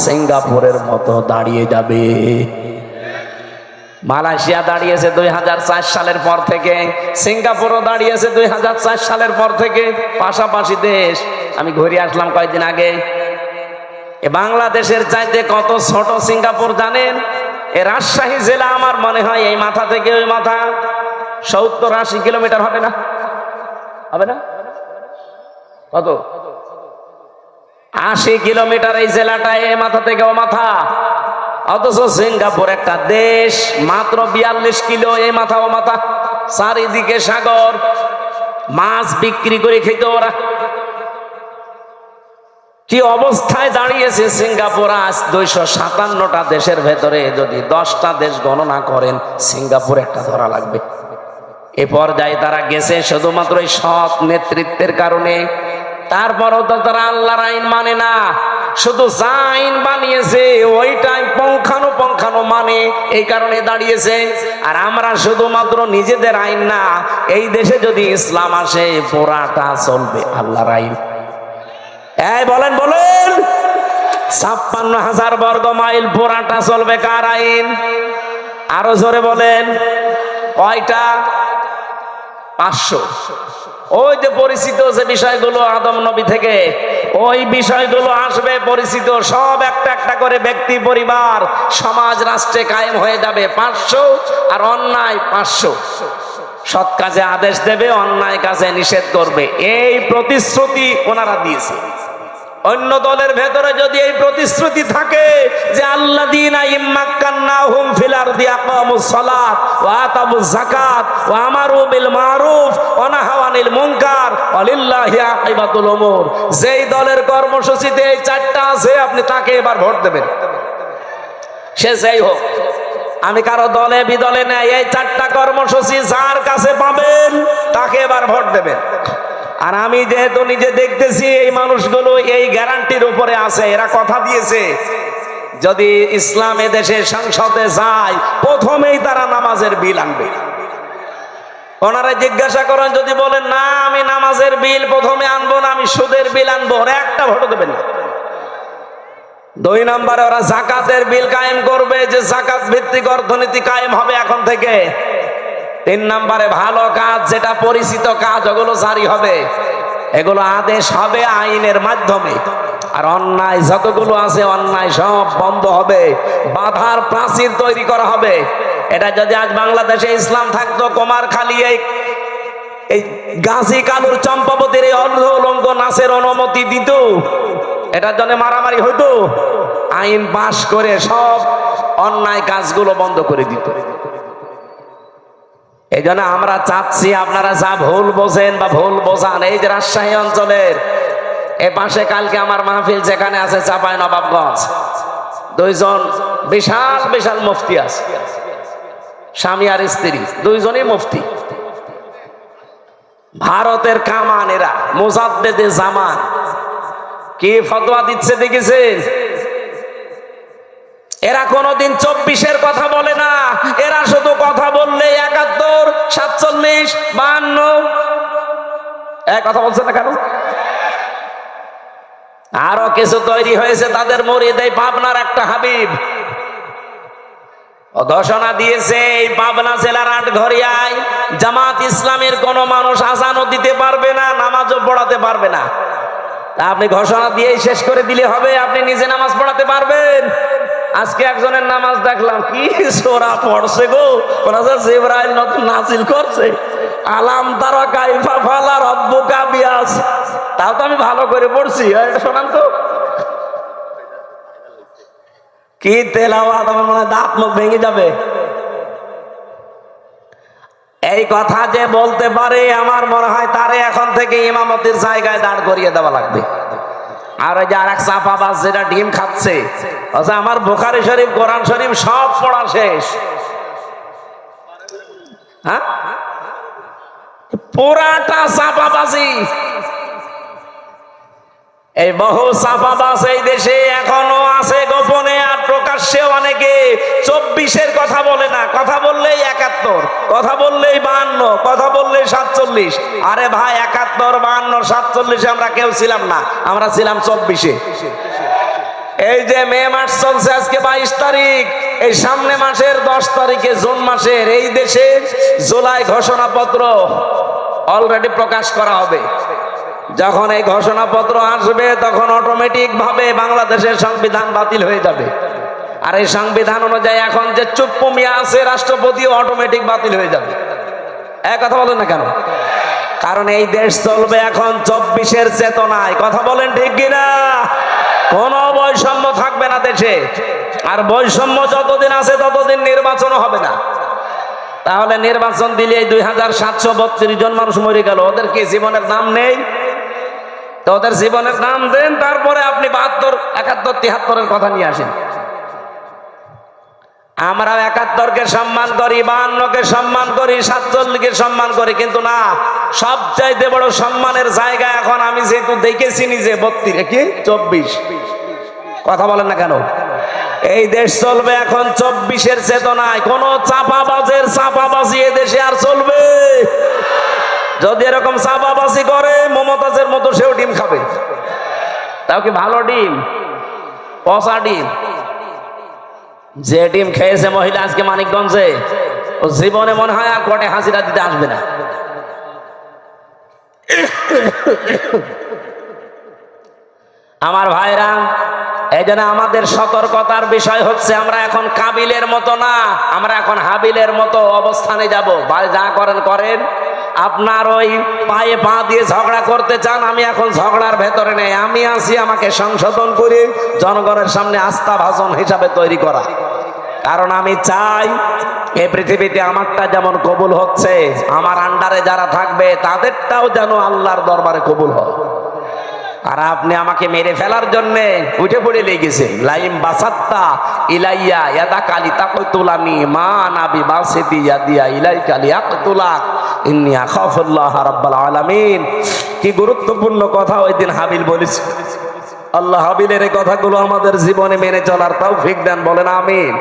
সিঙ্গাপুরের মতো দাঁড়িয়ে যাবে। মালয়েশিয়া দাঁড়িয়েছে 2004 সালের পর থেকে, সিঙ্গাপুরও দাঁড়িয়েছে 2004 সালের পর থেকে, পাশাপাশি দেশ। আমি ঘুরে আসলাম কয়েকদিন আগে। বাংলাদেশের চাইতে কত ছোট সিঙ্গাপুর জানেন? এ রাজশাহী জেলা আমার মনে হয় এই মাথা থেকে ওই মাথা 70-80 কিলোমিটার হবে না? হবে না? কত? 80 কিলোমিটার এই জেলাটা, এই মাথা থেকে ও মাথা। অথচ সিঙ্গাপুর একটা দেশ, মাত্র 42 কিলো এই মাথা ও মাথা, চারিদিকে সাগর, মাছ বিক্রি করে খেত ওরা। কি অবস্থায় দাঁড়িয়েছে সিঙ্গাপুর আজ? 257টা দেশের ভেতরে যদি 10টা দেশ গণনা করেন, সিঙ্গাপুর একটা ধরা লাগবে। এ পর্যায়ে তারা গেছে শুধুমাত্র এই সৎ নেতৃত্বের কারণে। তারপরও তো তারা আল্লাহর আইন মানে না, শুধু যা আইন বানিয়েছে ওইটাই পুঙ্খানুপুঙ্খানু মানে, এই কারণে দাঁড়িয়েছে। আর আমরা শুধুমাত্র নিজেদের আইন না, এই দেশে যদি ইসলাম আসে পুরাটা চলবে আল্লাহর আইন। এই বলেন বলেন, 56,000 বর্গ মাইল পুরাটা চলবে কার আইন? আরো জোরে বলেন, কয়টা? 500। ওই যে পরিচিত যে বিষয়গুলো আদম নবী থেকে, ওই বিষয়গুলো আসবে পরিচিত, সব একটা একটা করে ব্যক্তি, পরিবার, সমাজ, রাষ্ট্রে কায়েম হয়ে যাবে 500। আর অন্যায় 500। সৎ কাজে আদেশ দেবে, অন্যায় কাজে নিষেধ করবে, এই প্রতিশ্রুতি ওনারা দিয়েছে। অন্য দলের ভেতরে যদি এই প্রতিশ্রুতি থাকে যে আল্লাযীনা ইম্মাক্কান্নাহুম ফিল আরদি আকামুস সালাত ওয়া আতাবুজ যাকাত ওয়া আমারু বিল মারুফ ওয়া নাহাউ আনিল মুনকার ওয়ালিল্লাহি আকিবাতুল উমুর, যেই দলের কর্মসূচিতে এই চারটা আছে আপনি তাকে এবার ভোট দেবেন, সে যেই হোক। আমি কারো দলে বিদলে নাই, এই চারটা কর্মসূচি যার কাছে পাবেন তাকে এবার ভোট দেবেন। আর আমি যেহেতু নিজে দেখতেছি এই মানুষগুলো এই গ্যারান্টির উপরে আছে, এরা কথা দিয়েছে যদি ইসলাম দেশে সংসদে যায় প্রথমেই তারা নামাজের বিল আনবে। ওনারা জিজ্ঞাসা করেন, যদি বলেন না আমি নামাজের বিল প্রথমে আনবো না, আমি সুদের বিল আনবো, ওরা একটা ভোট দেবেন না। 2 নম্বরে ওরা যাকাতের বিল কায়েম করবে, যে যাকাত ভিত্তিক অর্থনীতি কায়েম হবে এখন থেকে। 3 নম্বরে ভালো কাজ, যেটা পরিচিত কাজ, ওগুলো জারি হবে, এগুলো আদেশ হবে আইনের মাধ্যমে। আর অন্যায় যতগুলো আছে অন্যায় সব বন্ধ হবে, বাধার প্রাচীর তৈরি করা হবে। এটা যদি আজ বাংলাদেশে ইসলাম থাকতো, কুমারখালী এই গাজী কালুর চম্পাবতীর এই অর্ধ নাচের অনুমতি দিত, এটার জন্য মারামারি হইতো, আইন পাশ করে সব অন্যায় কাজগুলো বন্ধ করে দিত। এই জন্য আমরা চাচ্ছি আপনারা যা ভুল বোঝেন বা ভুল বোঝান, এই যে রাজশাহী অঞ্চলের এ পাশে কালকে আমার মাহফিল যেখানে আছে চাঁপাইনবাবগঞ্জ, 2 জন বিশাল বিশাল মুফতি আছে, স্বামী আর স্ত্রী 2 জনই মুফতি, ভারতের কামান, এরা মুজাদ্দেদে জামান, কি ফতোয়া দিচ্ছে দেখেছেন? এরা কোনদিন 24-এর কথা বলে না, এরা শুধু কথা বললে 71, 47, 52 এক কথা বলছে না কেন? আরো কিছু তৈরি হয়েছে তাদের মুরিদ, এই পাবনার একটা হাবিব ঘোষণা দিয়েছে এই পাবনা জেলার আটঘরিয়ায় জামাত ইসলামের কোন মানুষ আযানও দিতে পারবে না, নামাজও পড়াতে পারবে না। তা আপনি ঘোষণা দিয়েই শেষ করে দিলে হবে? আপনি নিজে নামাজ পড়াতে পারবেন? আজকে একজনের নামাজ দেখলাম, কি সূরা পড়ছে গো, ওরা যে জিবরাইল নতুন নাজিল করছে, আলাম তারা কাইফা ফালা রাব্বুকা বিয়াস, তাও তো আমি ভালো করে পড়ছি, এটা শোনান তো কি তেলাওয়াত, আমার মনে হয় দাঁত মুখ ভেঙে যাবে। এই কথা যে বলতে পারে আমার মনে হয় তারে এখন থেকে ইমামতির জায়গায় দাঁড় করিয়ে দেওয়া লাগবে। আর ওই যে আর এক চাপাবাজ যেটা ডিম খাচ্ছে, আমার বুখারী শরীফ কোরআন শরীফ সব পড়া শেষ, হ্যাঁ পুরাটা চাপাবাজি। এই বহু চাপাবাজ এই দেশে এখনো আছে গোপনে, আর প্রকাশ্যে অনেকে 24-এর কথা বলে না, কথা বললেই 71, কথা বললেই 52, কথা বললেই 47। আরে ভাই 71, 52, 47 আমরা কেউ ছিলাম না, আমরা ছিলাম 24-এ। এই যে মে মাস চলছে, আজকে 22 তারিখ, এই সামনে মাসের 10 তারিখে জুন মাসের এই দেশে জুলাই ঘোষণাপত্র অলরেডি প্রকাশ করা হবে। যখন এই ঘোষণাপত্র আসবে তখন অটোমেটিক ভাবে বাংলাদেশের সংবিধান বাতিল হয়ে যাবে। আর এই সংবিধান অনুযায়ী এখন যে চুপ্প মিয়া আছে রাষ্ট্রপতিও অটোমেটিক বাতিল হয়ে যাবে। এক কথা বলেন না কেন? কারণ এই দেশ চলবে এখন 24-এর চেতনায়। কথা বলেন ঠিক কিনা? কোনো বৈষম্য থাকবে না দেশে, আর বৈষম্য যতদিন আছে ততদিন নির্বাচনও হবে না। তাহলে নির্বাচন দিলে 2732 জন মানুষ মরে গেল, ওদের কি জীবনের দাম নেই? তো ওদের জীবনের দাম দেন, তারপরে আপনি 72, 71, 73-এর কথা নিয়ে আসেন। আমরা 71-কে সম্মান করি, 52-কে সম্মান করি, 47-কে সম্মান করি, কিন্তু না, সবচাইতে বড় সম্মানের জায়গা এখন আমি যেহেতু দেখেছি নিজে 32 কি 24। কথা বলেন না কেন? এই দেশ চলবে এখন 24-এর চেতনায়। কোন চাপাবাজের চাপাবাজি এ দেশে আর চলবে? যদি এরকম চাপাবাজি করে মমতাজের মতো সেও ডিম খাবে, তাও কি ভালো ডিম? পচা ডিম। যে ডিম খেয়েছে মহিলা আজকে মানিকগঞ্জে, ও জীবনে মনে হয় আর কোর্টে হাজিরা দিতে আসবে না। আমার ভাইরা, এই জন্য আমাদের সতর্কতার বিষয় হচ্ছে আমরা এখন কাবিলের মতো না, আমরা এখন হাবিলের মতো অবস্থানে যাব। ভাই যা করেন করেন, আপনার ওই পায়ে পা দিয়ে ঝগড়া করতে চান, আমি এখন ঝগড়ার ভেতরে নেই, আমি আছি আমাকে সংশোধন করে জনগণের সামনে আস্থা ভাজন হিসাবে তৈরি করা। কারণ আমি চাই এই পৃথিবীতে আমারটা যেমন কবুল হচ্ছে, আমার আন্ডারে যারা থাকবে তাদেরটাও যেন আল্লাহর দরবারে কবুল হয়। আর আপনি আমাকে মেরে ফেলার জন্য উঠে পড়ে লেগেছে, লাইম বাসাত্তা ইলাইয়া ইয়াদা কালি তাকতুলানি মা নাবি বাসিতি ইয়াদিয়া ইলাই কালি আকতুলা ইন্নী আখাফুল্লাহ রাব্বাল আলামিন। কি গুরুত্বপূর্ণ কথা ওই দিন হাবিল বলেছে। আল্লাহ হাবিলের এই কথাগুলো আমাদের জীবনে মেনে চলার তৌফিক দেন, বলেন আমিন।